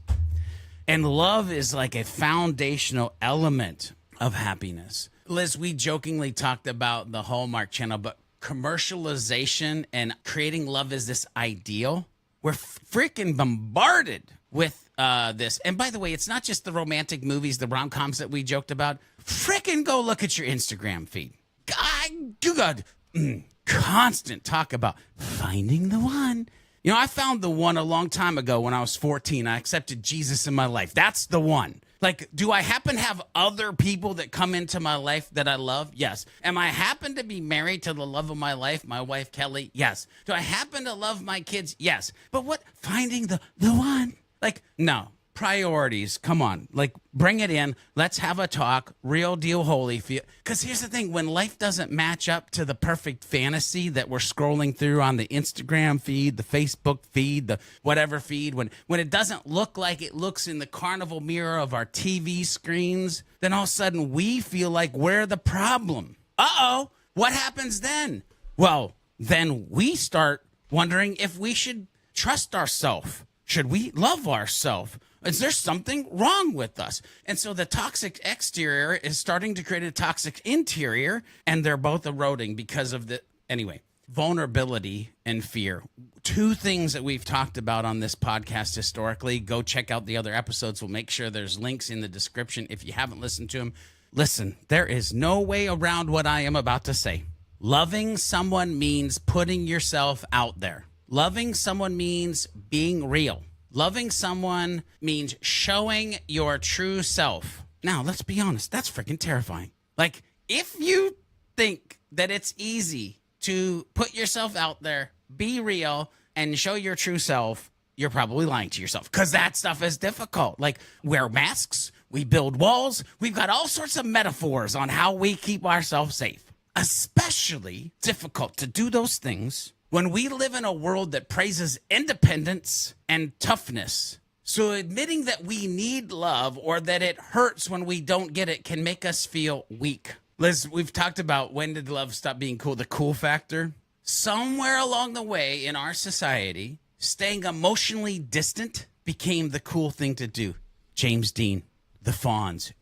And love is like a foundational element of happiness. Liz, we jokingly talked about the Hallmark Channel, but commercialization and creating love as this ideal, we're freaking bombarded with this. And by the way, it's not just the romantic movies, the rom-coms that we joked about. Freaking go look at your Instagram feed. God, constant talk about finding the one. You know, I found the one a long time ago when I was 14. I accepted Jesus in my life. That's the one. Like, do I happen to have other people that come into my life that I love? Yes. Am I happen to be married to the love of my life, my wife, Kelly? Yes. Do I happen to love my kids? Yes. But what? Finding the one? Like, no. Priorities. Come on. Like, bring it in. Let's have a talk. Real deal, holy feel. Because here's the thing. When life doesn't match up to the perfect fantasy that we're scrolling through on the Instagram feed, the Facebook feed, the whatever feed, when it doesn't look like it looks in the carnival mirror of our TV screens, then all of a sudden we feel like we're the problem. Uh-oh. What happens then? Well, then we start wondering if we should trust ourselves. Should we love ourselves? Is there something wrong with us? And so the toxic exterior is starting to create a toxic interior, and they're both eroding because of vulnerability and fear. Two things that we've talked about on this podcast historically. Go check out the other episodes. We'll make sure there's links in the description if you haven't listened to them. Listen, there is no way around what I am about to say. Loving someone means putting yourself out there. Loving someone means being real. Loving someone means showing your true self. Now, let's be honest. That's freaking terrifying. Like, if you think that it's easy to put yourself out there, be real, and show your true self, you're probably lying to yourself because that stuff is difficult. Like, wear masks, we build walls, we've got all sorts of metaphors on how we keep ourselves safe. Especially difficult to do those things when we live in a world that praises independence and toughness. So admitting that we need love or that it hurts when we don't get it can make us feel weak. Liz, we've talked about when did love stop being cool, the cool factor. Somewhere along the way in our society, staying emotionally distant became the cool thing to do. James Dean, the Fonz,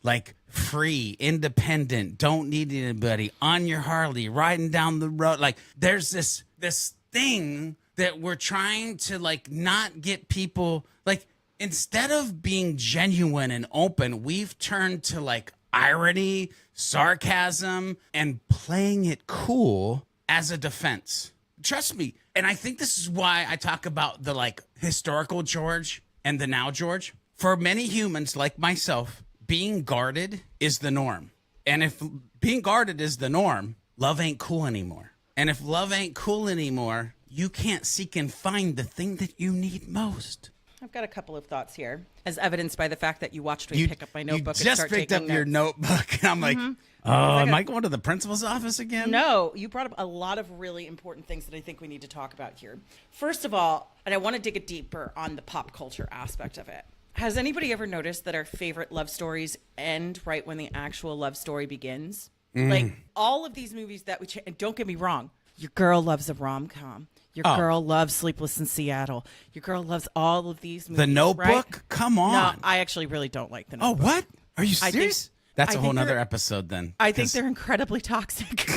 like free, independent, don't need anybody, on your Harley, riding down the road. Like, there's this thing that we're trying to, like, not get people, like, instead of being genuine and open, we've turned to, like, irony, sarcasm, and playing it cool as a defense. Trust me. And I think this is why I talk about the, like, historical George and the now George. For many humans like myself, being guarded is the norm. And if being guarded is the norm, love ain't cool anymore. And if love ain't cool anymore, you can't seek and find the thing that you need most.
I've got a couple of thoughts here, as evidenced by the fact that you watched me pick up my notebook and
just
start
picked
taking
up
notes.
your notebook, and I'm like, am I going to the principal's office again?
No, you brought up a lot of really important things that I think we need to talk about here. First of all, and I want to dig it deeper on the pop culture aspect of it. Has anybody ever noticed that our favorite love stories end right when the actual love story begins? Like, all of these movies that and don't get me wrong, your girl loves a rom-com. Your girl loves Sleepless in Seattle. Your girl loves all of these movies.
The Notebook?
Right?
Come on.
No, I actually really don't like The Notebook.
Oh, what? Are you serious? That's a whole nother
they're-
episode then.
I think they're incredibly toxic.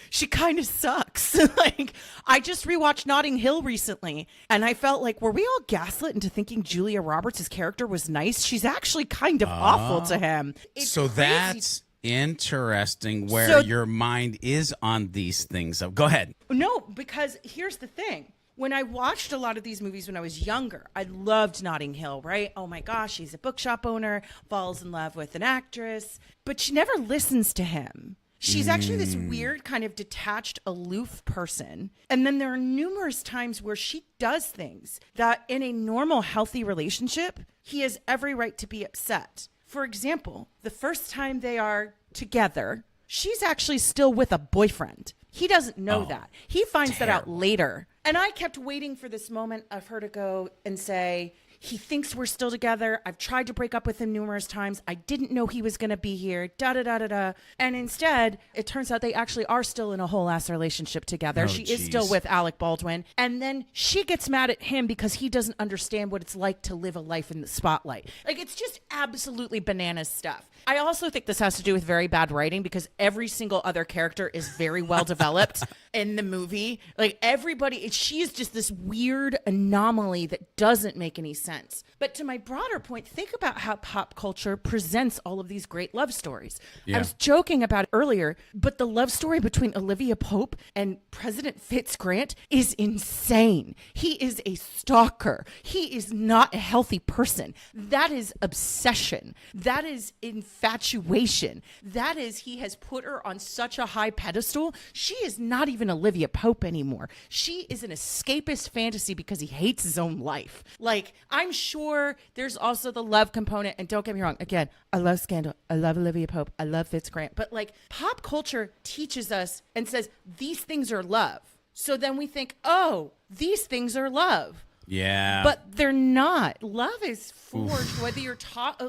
She kind of sucks. Like, I just rewatched Notting Hill recently, and I felt like, were we all gaslit into thinking Julia Roberts' character was nice? She's actually kind of awful to him. It's
so
crazy.
that's interesting where your mind is on these things. Go ahead.
No, because here's the thing. When I watched a lot of these movies when I was younger, I loved Notting Hill, right? Oh my gosh, he's a bookshop owner, falls in love with an actress, but she never listens to him. She's actually this weird kind of detached, aloof person. And then there are numerous times where she does things that in a normal, healthy relationship, he has every right to be upset. For example, the first time they are together, she's actually still with a boyfriend. He doesn't know that. He finds that out later. And I kept waiting for this moment of her to go and say, he thinks we're still together. I've tried to break up with him numerous times. I didn't know he was going to be here. Da da da da da. And instead, it turns out they actually are still in a whole ass relationship together.
Oh,
she is still with Alec Baldwin. And then she gets mad at him because he doesn't understand what it's like to live a life in the spotlight. Like, it's just absolutely bananas stuff. I also think this has to do with very bad writing because every single other character is very well developed in the movie. Like, everybody, she is just this weird anomaly that doesn't make any sense. But to my broader point, think about how pop culture presents all of these great love stories.
Yeah.
I was joking about it earlier, but the love story between Olivia Pope and President Fitz Grant is insane. He is a stalker. He is not a healthy person. That is obsession. That is infatuation. That is, he has put her on such a high pedestal. She is not even Olivia Pope anymore. She is an escapist fantasy because he hates his own life. Like, I'm sure there's also the love component, and don't get me wrong, again, I love Scandal, I love Olivia Pope, I love Fitz Grant, but like, pop culture teaches us and says these things are love. So then we think, oh, these things are love.
Yeah.
But they're not. Love is forged,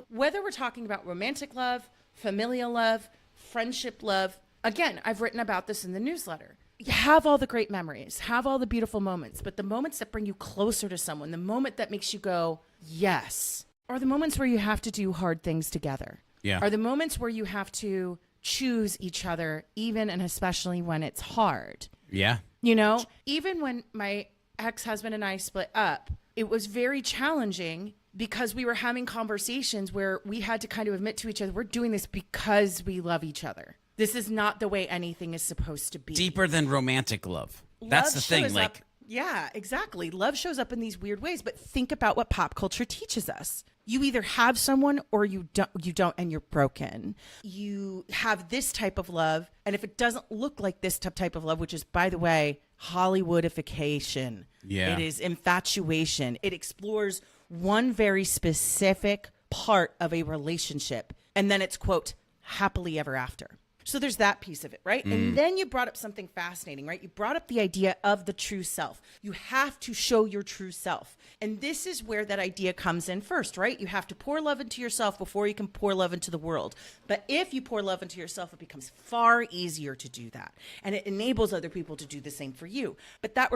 whether we're talking about romantic love, familial love, friendship love. Again, I've written about this in the newsletter. You have all the great memories, have all the beautiful moments, but the moments that bring you closer to someone, the moment that makes you go, yes, are the moments where you have to do hard things together.
Yeah.
Are the moments where you have to choose each other, even and especially when it's hard.
Yeah.
You know, even when my ex-husband and I split up, it was very challenging because we were having conversations where we had to kind of admit to each other, we're doing this because we love each other. This is not the way anything is supposed to be.
Deeper than romantic love. That's the thing. Like,
yeah, exactly. Love shows up in these weird ways, but think about what pop culture teaches us. You either have someone or you don't, and you're broken. You have this type of love, and if it doesn't look like this type of love, which is, by the way, Hollywoodification.
Yeah.
It is infatuation. It explores one very specific part of a relationship, and then it's, quote, happily ever after. So there's that piece of it, right? And then you brought up something fascinating, right? You brought up the idea of the true self. You have to show your true self. And this is where that idea comes in first, right? You have to pour love into yourself before you can pour love into the world. But if you pour love into yourself, it becomes far easier to do that. And it enables other people to do the same for you. But that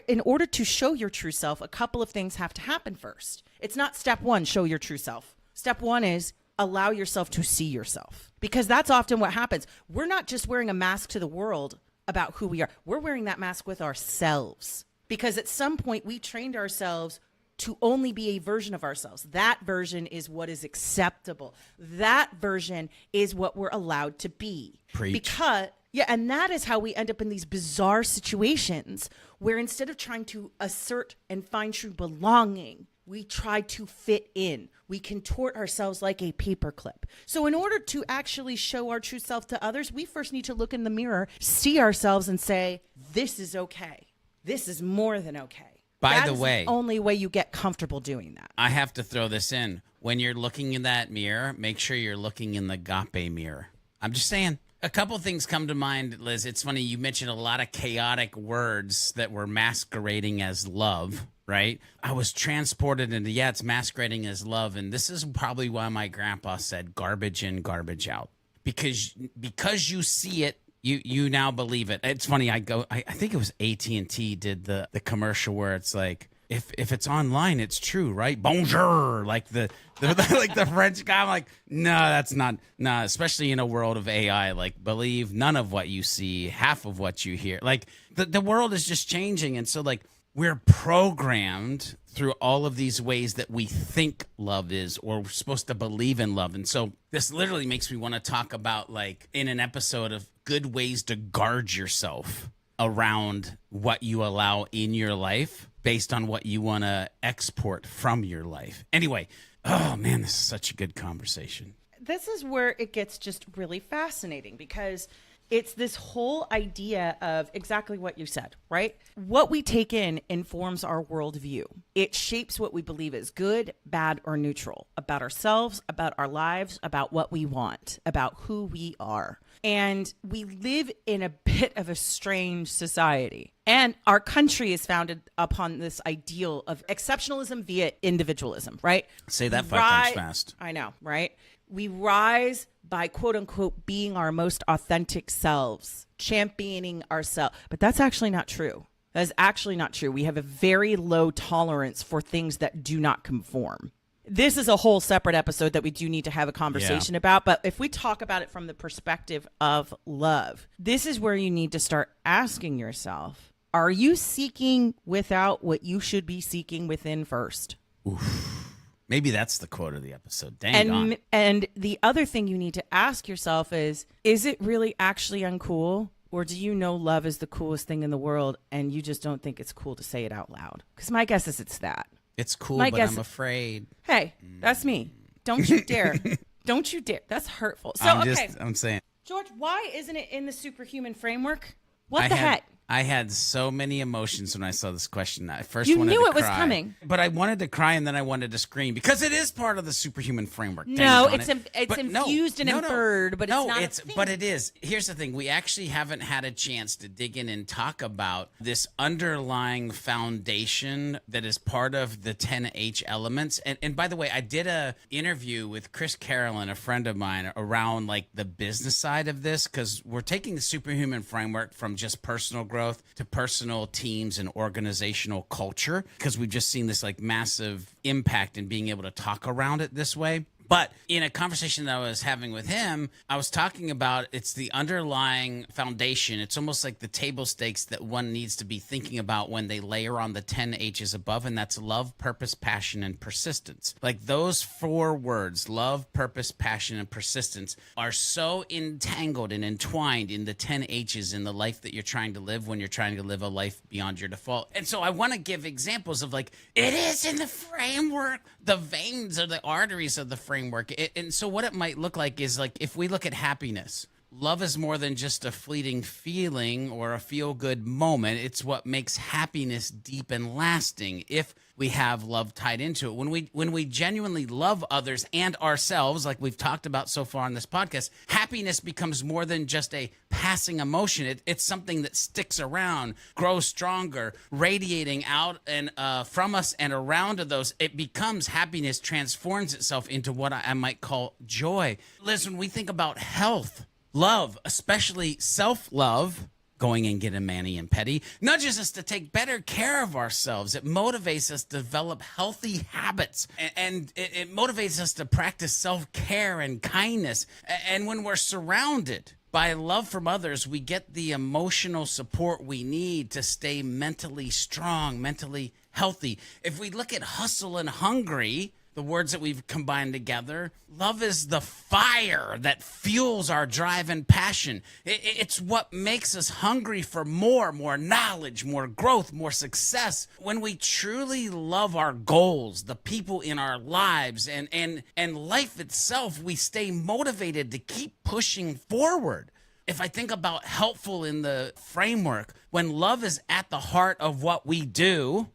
in order to show your true self, a couple of things have to happen first. It's not step one, show your true self. Step one is allow yourself to see yourself, because that's often what happens. We're not just wearing a mask to the world about who we are. We're wearing that mask with ourselves, because at some point we trained ourselves to only be a version of ourselves. That version is what is acceptable. That version is what we're allowed to be.
Preach.
And that is how we end up in these bizarre situations where instead of trying to assert and find true belonging, we try to fit in. We contort ourselves like a paperclip. So in order to actually show our true self to others, we first need to look in the mirror, see ourselves, and say, this is okay. This is more than okay.
By the way,
the only way you get comfortable doing that.
I have to throw this in. When you're looking in that mirror, make sure you're looking in the agape mirror. I'm just saying. A couple things come to mind, Liz. It's funny, you mentioned a lot of chaotic words that were masquerading as love, right? I was transported into, it's masquerading as love. And this is probably why my grandpa said garbage in, garbage out. Because you see it, you now believe it. It's funny, I think it was AT&T did the commercial where it's like, if it's online, it's true, right? Bonjour, like the like the French guy. I'm like, no, that's not. No, especially in a world of AI, like believe none of what you see, half of what you hear. Like the world is just changing, and so like we're programmed through all of these ways that we think love is, or we're supposed to believe in love. And so this literally makes me want to talk about, like, in an episode of good ways to guard yourself around what you allow in your life based on what you want to export from your life. Anyway, oh man, this is such a good conversation.
This is where it gets just really fascinating, because It's this whole idea of exactly what you said, right? What we take in informs our worldview. It shapes what we believe is good, bad, or neutral about ourselves, about our lives, about what we want, about who we are. And we live in a bit of a strange society. And our country is founded upon this ideal of exceptionalism via individualism, right?
Say that 5 times fast.
I know, right? We rise by quote unquote being our most authentic selves, championing ourselves. But that's actually not true. That is actually not true. We have a very low tolerance for things that do not conform. This is a whole separate episode that we do need to have a conversation about. But if we talk about it from the perspective of love, this is where you need to start asking yourself, are you seeking without what you should be seeking within first?
Oof. Maybe that's the quote of the episode. Dang on.
And the other thing you need to ask yourself is it really actually uncool? Or do you know love is the coolest thing in the world and you just don't think it's cool to say it out loud? Because my guess is it's that.
It's cool, but I'm afraid.
Hey, that's me. Don't you dare. Don't you dare. That's hurtful. So,
I'm saying.
George, why isn't it in the superhuman framework? What the heck?
I had so many emotions when I saw this question. I first
You
wanted
knew
to
it was
cry,
coming.
but I wanted to cry and then I wanted to scream because it is part of the superhuman framework.
No,
Dang
it's
on it. But
infused and inferred, but it's not.
But it is. Here's the thing: we actually haven't had a chance to dig in and talk about this underlying foundation that is part of the 10H elements. And by the way, I did a interview with Chris Carolyn, a friend of mine, around like the business side of this because we're taking the superhuman framework from just personal growth to personal teams and organizational culture because we've just seen this like massive impact in being able to talk around it this way. But in a conversation that I was having with him, I was talking about it's the underlying foundation. It's almost like the table stakes that one needs to be thinking about when they layer on the 10 H's above, and that's love, purpose, passion, and persistence. Like those 4 words, love, purpose, passion, and persistence, are so entangled and entwined in the 10 H's in the life that you're trying to live when you're trying to live a life beyond your default. And so I want to give examples of like, it is in the framework, the veins or the arteries of the framework. And so what it might look like is like if we look at happiness, love is more than just a fleeting feeling or a feel-good moment. It's what makes happiness deep and lasting if we have love tied into it. When we genuinely love others and ourselves, like we've talked about so far on this podcast, happiness becomes more than just a passing emotion. It's something that sticks around, grows stronger, radiating out and from us and around to those. It becomes happiness, transforms itself into what I might call joy. Listen, when we think about health, love, especially self-love, going and getting mani and petty, nudges us to take better care of ourselves. It motivates us to develop healthy habits, and it motivates us to practice self-care and kindness. And when we're surrounded by love from others, we get the emotional support we need to stay mentally strong, mentally healthy. If we look at hustle and hungry, the words that we've combined together, love is the fire that fuels our drive and passion. It's what makes us hungry for more knowledge, more growth, more success. When we truly love our goals, the people in our lives, and life itself, we stay motivated to keep pushing forward. If I think about helpful in the framework, when love is at the heart of what we do,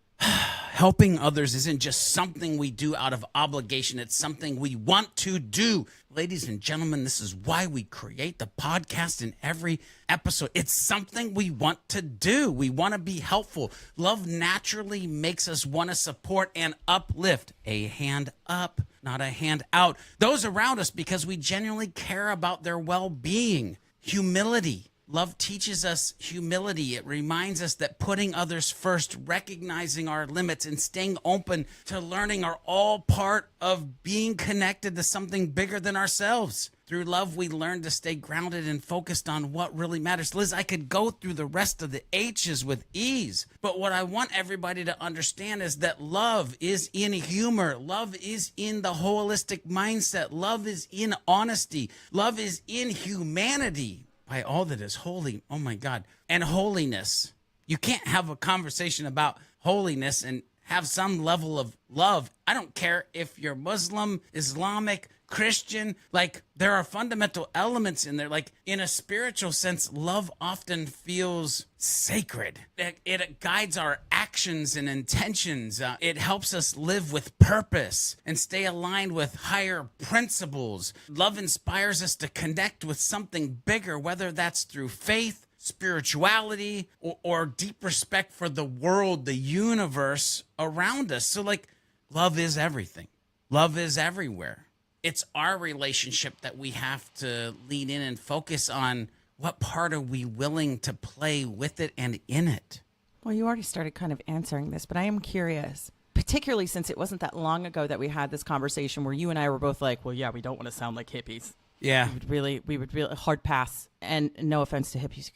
helping others isn't just something we do out of obligation. It's something we want to do. Ladies and gentlemen, this is why we create the podcast in every episode. It's something we want to do. We want to be helpful. Love naturally makes us want to support and uplift. A hand up, not a hand out. Those around us because we genuinely care about their well-being. Humility. Love teaches us humility. It reminds us that putting others first, recognizing our limits, and staying open to learning are all part of being connected to something bigger than ourselves. Through love, we learn to stay grounded and focused on what really matters. Liz, I could go through the rest of the H's with ease, but what I want everybody to understand is that love is in humor. Love is in the holistic mindset. Love is in honesty. Love is in humanity. By all that is holy, oh my God, and holiness. You can't have a conversation about holiness and have some level of love. I don't care if you're Muslim, Islamic, Christian. Like, there are fundamental elements in there. Like, in a spiritual sense, love often feels sacred. It guides our actions and intentions. It helps us live with purpose and stay aligned with higher principles. Love inspires us to connect with something bigger, whether that's through faith, spirituality, or deep respect for the world, the universe around us. So, like, love is everything. Love is everywhere. It's our relationship that we have to lean in and focus on. What part are we willing to play with it and in it?
Well, you already started kind of answering this, but I am curious, particularly since it wasn't that long ago that we had this conversation where you and I were both like, well, yeah, we don't want to sound like hippies.
Yeah.
We would really hard pass. And no offense to hippies.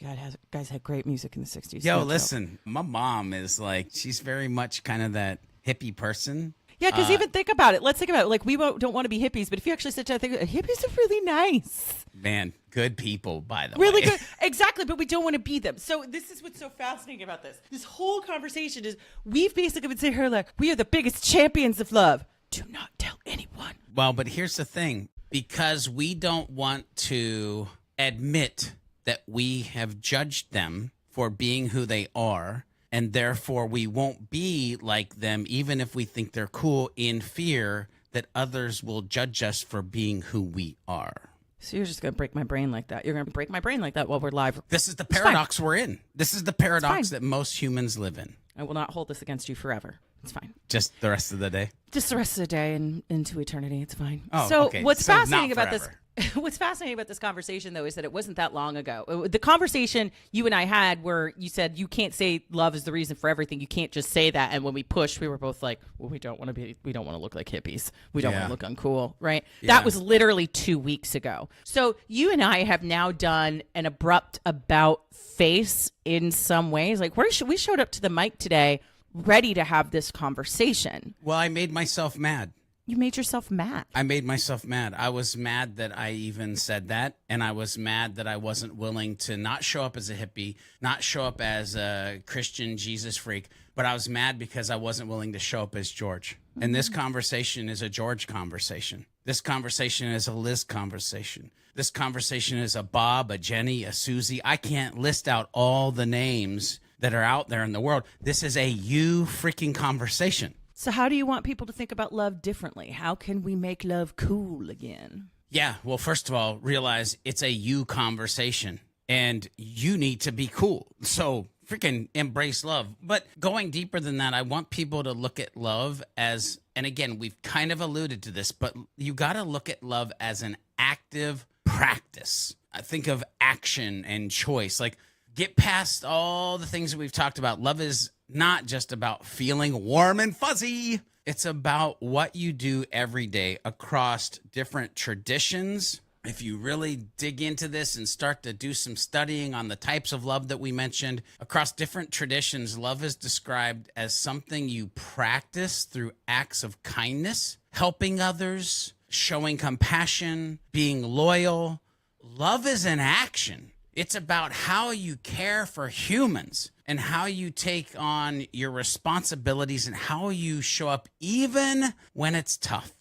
Guys had great music in the 60s.
Yo, listen, my mom is like, she's very much kind of that hippie person.
Yeah, because even think about it. Let's think about it. Like, we don't want to be hippies, but if you actually sit down and think, hippies are really nice.
Man, good people, by the
really
way.
Really good. Exactly, but we don't want to be them. So this is what's so fascinating about this. This whole conversation is we've basically been saying here, like, we are the biggest champions of love. Do not tell anyone.
Well, but here's the thing. Because we don't want to admit that we have judged them for being who they are, and therefore we won't be like them, even if we think they're cool, in fear that others will judge us for being who we are.
So you're just going to break my brain like that. You're going to break my brain like that while we're live.
This is the paradox we're in. This is the paradox that most humans live in.
I will not hold this against you forever. It's fine.
Just the rest of the day?
Just the rest of the day and into eternity. It's fine.
Oh,
so
okay.
What's
So
fascinating
not
about
forever.
What's fascinating about this conversation, though, is that it wasn't that long ago. The conversation you and I had where you said you can't say love is the reason for everything. You can't just say that. And when we pushed, we were both like, well, we don't want to look like hippies. We don't want to look uncool, right?
Yeah.
That was literally 2 weeks ago. So you and I have now done an abrupt about face in some ways. Like, we showed up to the mic today ready to have this conversation.
Well, I made myself mad.
You made yourself mad.
I made myself mad. I was mad that I even said that, and I was mad that I wasn't willing to not show up as a hippie, not show up as a Christian Jesus freak, but I was mad because I wasn't willing to show up as George. Mm-hmm. And this conversation is a George conversation. This conversation is a Liz conversation. This conversation is a Bob, a Jenny, a Susie. I can't list out all the names that are out there in the world. This is a you freaking conversation.
So how do you want people to think about love differently? How can we make love cool again?
Yeah, well, first of all, realize it's a you conversation and you need to be cool. So freaking embrace love. But going deeper than that, I want people to look at love as, and again, we've kind of alluded to this, but you got to look at love as an active practice. I think of action and choice. Like, get past all the things that we've talked about. Love is not just about feeling warm and fuzzy. It's about what you do every day across different traditions. If you really dig into this and start to do some studying on the types of love that we mentioned, across different traditions, love is described as something you practice through acts of kindness, helping others, showing compassion, being loyal. Love is an action. It's about how you care for humans and how you take on your responsibilities and how you show up even when it's tough.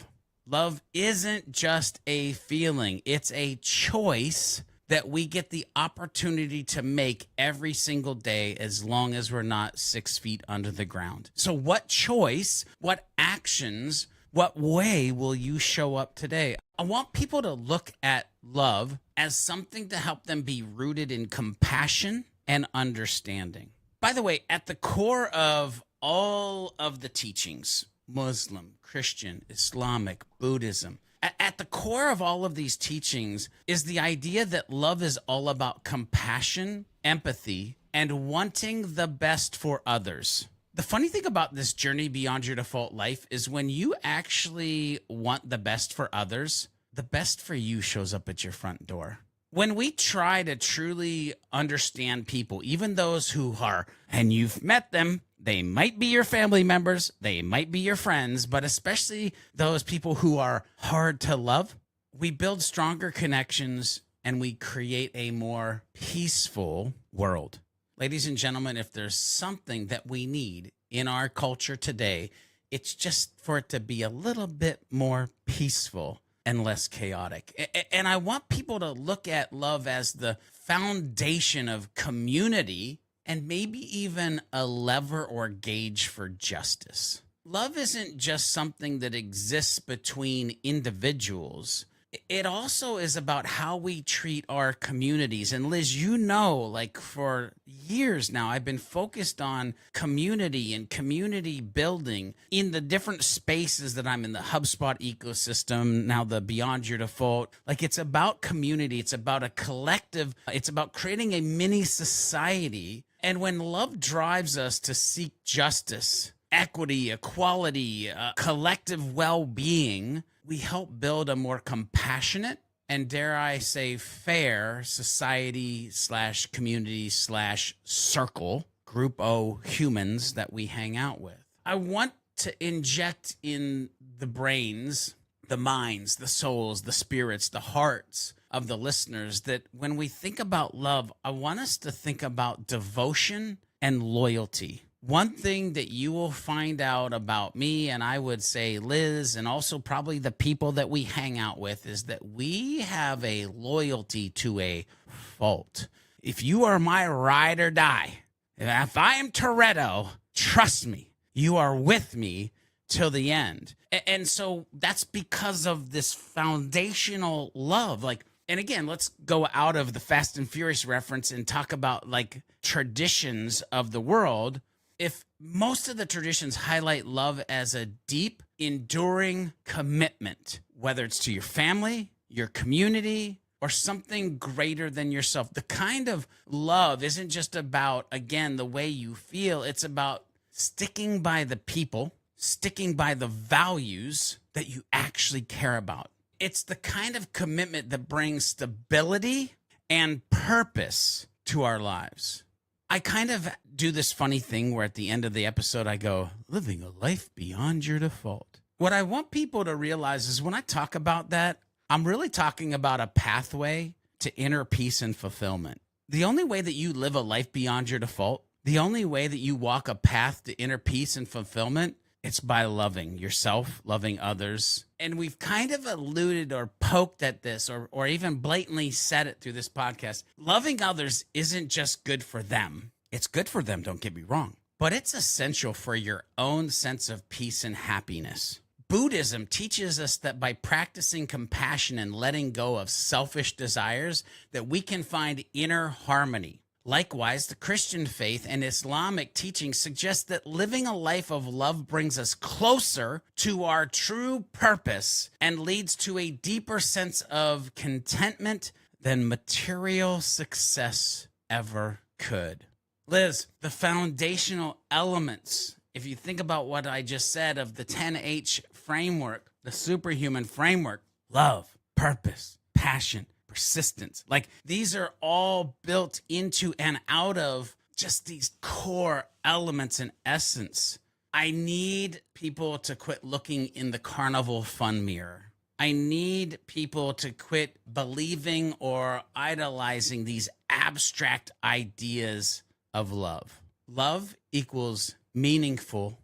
Love isn't just a feeling. It's a choice that we get the opportunity to make every single day as long as we're not 6 feet under the ground. So what choice, what actions, what way will you show up today? I want people to look at love as something to help them be rooted in compassion and understanding. By the way, at the core of all of the teachings, Muslim, Christian, Islamic, Buddhism, at the core of all of these teachings is the idea that love is all about compassion, empathy, and wanting the best for others. The funny thing about this journey beyond your default life is when you actually want the best for others, the best for you shows up at your front door. When we try to truly understand people, even those who are, and you've met them, they might be your family members, they might be your friends, but especially those people who are hard to love, we build stronger connections and we create a more peaceful world. Ladies and gentlemen, if there's something that we need in our culture today, it's just for it to be a little bit more peaceful. and less chaotic. And I want people to look at love as the foundation of community and maybe even a lever or gauge for justice. Love isn't just something that exists between individuals. It also is about how we treat our communities. And Liz, you know, like for years now, I've been focused on community and community building in the different spaces that I'm in, the HubSpot ecosystem, now the Beyond Your Default. Like it's about community. It's about a collective. It's about creating a mini society. And when love drives us to seek justice, equity, equality, collective well-being, we help build a more compassionate and, dare I say, fair society / community / circle, group O humans that we hang out with. I want to inject in the brains, the minds, the souls, the spirits, the hearts of the listeners that when we think about love, I want us to think about devotion and loyalty. One thing that you will find out about me, and I would say Liz, and also probably the people that we hang out with, is that we have a loyalty to a fault. If you are my ride or die, if I am Toretto, trust me, you are with me till the end. And so that's because of this foundational love. Like, and again, let's go out of the Fast and Furious reference and talk about like traditions of the world. If most of the traditions highlight love as a deep, enduring commitment, whether it's to your family, your community, or something greater than yourself, the kind of love isn't just about, again, the way you feel. It's about sticking by the people, sticking by the values that you actually care about. It's the kind of commitment that brings stability and purpose to our lives. I kind of do this funny thing where at the end of the episode, I go, living a life beyond your default. What I want people to realize is when I talk about that, I'm really talking about a pathway to inner peace and fulfillment. The only way that you live a life beyond your default, the only way that you walk a path to inner peace and fulfillment, it's by loving yourself, loving others. And we've kind of alluded or poked at this or even blatantly said it through this podcast. Loving others isn't just good for them. It's good for them, don't get me wrong. But it's essential for your own sense of peace and happiness. Buddhism teaches us that by practicing compassion and letting go of selfish desires, that we can find inner harmony. Likewise, the Christian faith and Islamic teaching suggest that living a life of love brings us closer to our true purpose and leads to a deeper sense of contentment than material success ever could. Liz, the foundational elements, if you think about what I just said of the 10H framework, the superhuman framework, love, purpose, passion, persistence. Like these are all built into and out of just these core elements and essence. I need people to quit looking in the carnival fun mirror. I need people to quit believing or idolizing these abstract ideas of love. Love equals meaningful.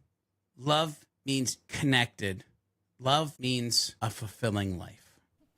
Love means connected. Love means a fulfilling life.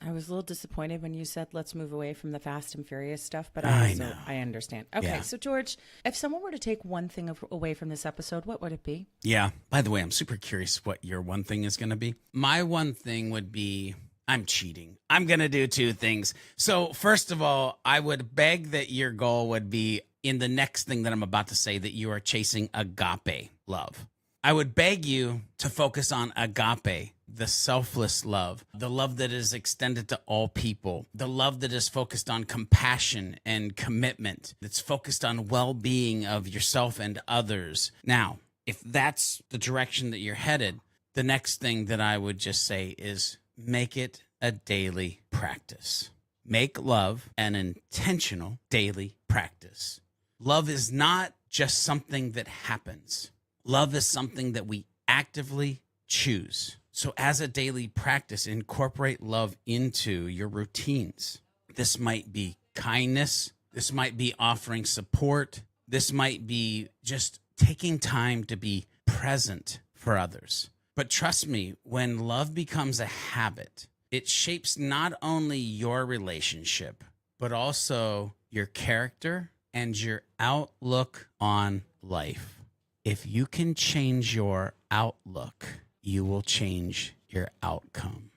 I was a little disappointed when you said let's move away from the Fast and Furious stuff, but
I
understand. Okay,
Yeah.
So George, if someone were to take one thing away from this episode, what would it be?
Yeah. By the way, I'm super curious what your one thing is going to be. My one thing would be I'm cheating. I'm going to do two things. So first of all, I would beg that your goal would be in the next thing that I'm about to say that you are chasing agape love. I would beg you to focus on agape, the selfless love, the love that is extended to all people, the love that is focused on compassion and commitment, that's focused on well-being of yourself and others. Now, if that's the direction that you're headed, the next thing that I would just say is make it a daily practice. Make love an intentional daily practice. Love is not just something that happens. Love is something that we actively choose. So as a daily practice, incorporate love into your routines. This might be kindness. This might be offering support. This might be just taking time to be present for others. But trust me, when love becomes a habit, It shapes not only your relationship, but also your character and your outlook on life. If you can change your outlook, you will change your outcome.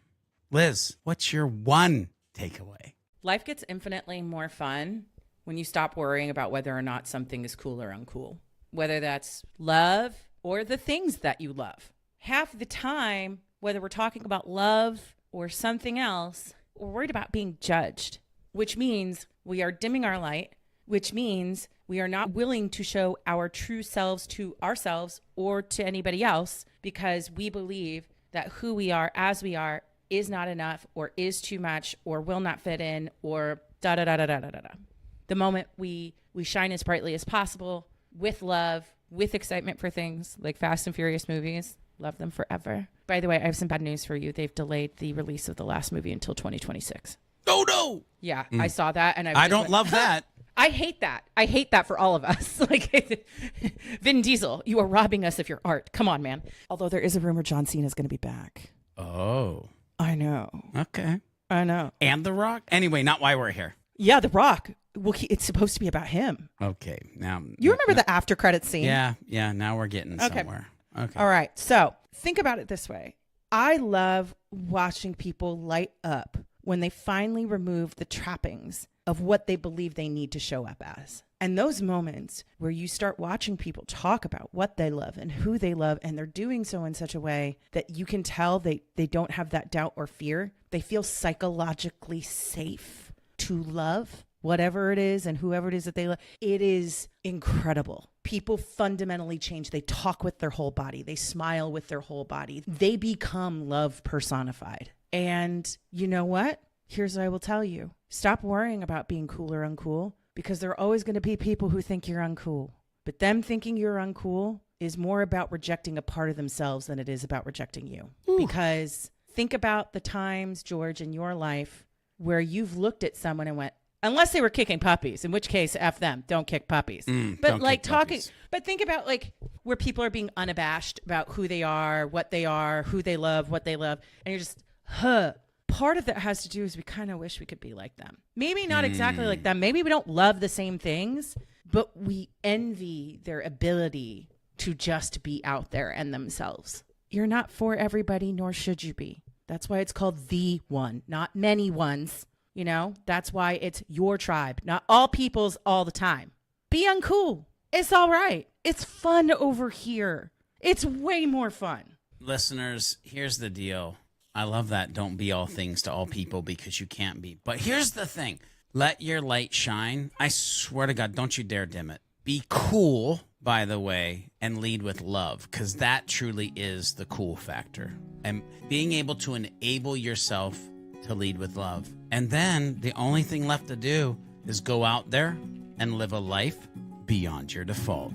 Liz, what's your one takeaway?
Life gets infinitely more fun when you stop worrying about whether or not something is cool or uncool, whether that's love or the things that you love. Half the time, whether we're talking about love or something else, we're worried about being judged, which means we are dimming our light, which means we are not willing to show our true selves to ourselves or to anybody else because we believe that who we are as we are is not enough or is too much or will not fit in or da-da-da-da-da-da-da. The moment we shine as brightly as possible with love, with excitement for things like Fast and Furious movies, love them forever. By the way, I have some bad news for you. They've delayed the release of the last movie until 2026.
Oh, no.
Yeah, I saw that. And
I don't love that.
I hate that. I hate that for all of us. Like, Vin Diesel, you are robbing us of your art. Come on, man. Although there is a rumor John Cena is going to be back.
Oh.
I know.
Okay.
I know.
And The Rock? Anyway, not why we're here.
Yeah, The Rock. Well, it's supposed to be about him.
Okay. Now
you remember the after credit scene?
Yeah. Now we're getting somewhere. Okay.
All right. So think about it this way. I love watching people light up when they finally remove the trappings of what they believe they need to show up as. And those moments where you start watching people talk about what they love and who they love, and they're doing so in such a way that you can tell they don't have that doubt or fear. They feel psychologically safe to love whatever it is and whoever it is that they love. It is incredible. People fundamentally change. They talk with their whole body. They smile with their whole body. They become love personified. And you know what? Here's what I will tell you. Stop worrying about being cool or uncool, because there are always going to be people who think you're uncool. But them thinking you're uncool is more about rejecting a part of themselves than it is about rejecting you. Ooh. Because think about the times, George, in your life where you've looked at someone and went, unless they were kicking puppies, in which case, F them, don't kick puppies. But like talking, but think about like where people are being unabashed about who they are, who they love, what they love. And you're just, part of that has to do is we kind of wish we could be like them. Maybe not exactly like them. Maybe we don't love the same things, but we envy their ability to just be out there and themselves. You're not for everybody, nor should you be. That's why it's called the one, not many ones. You know, that's why it's your tribe, not all people's all the time. Be uncool. It's all right. It's fun over here. It's way more fun.
Listeners, here's the deal. I love that. Don't be all things to all people, because you can't be. But here's the thing. Let your light shine. I swear to God, don't you dare dim it. Be cool, by the way, and lead with love, because that truly is the cool factor. And being able to enable yourself to lead with love. And then the only thing left to do is go out there and live a life beyond your default.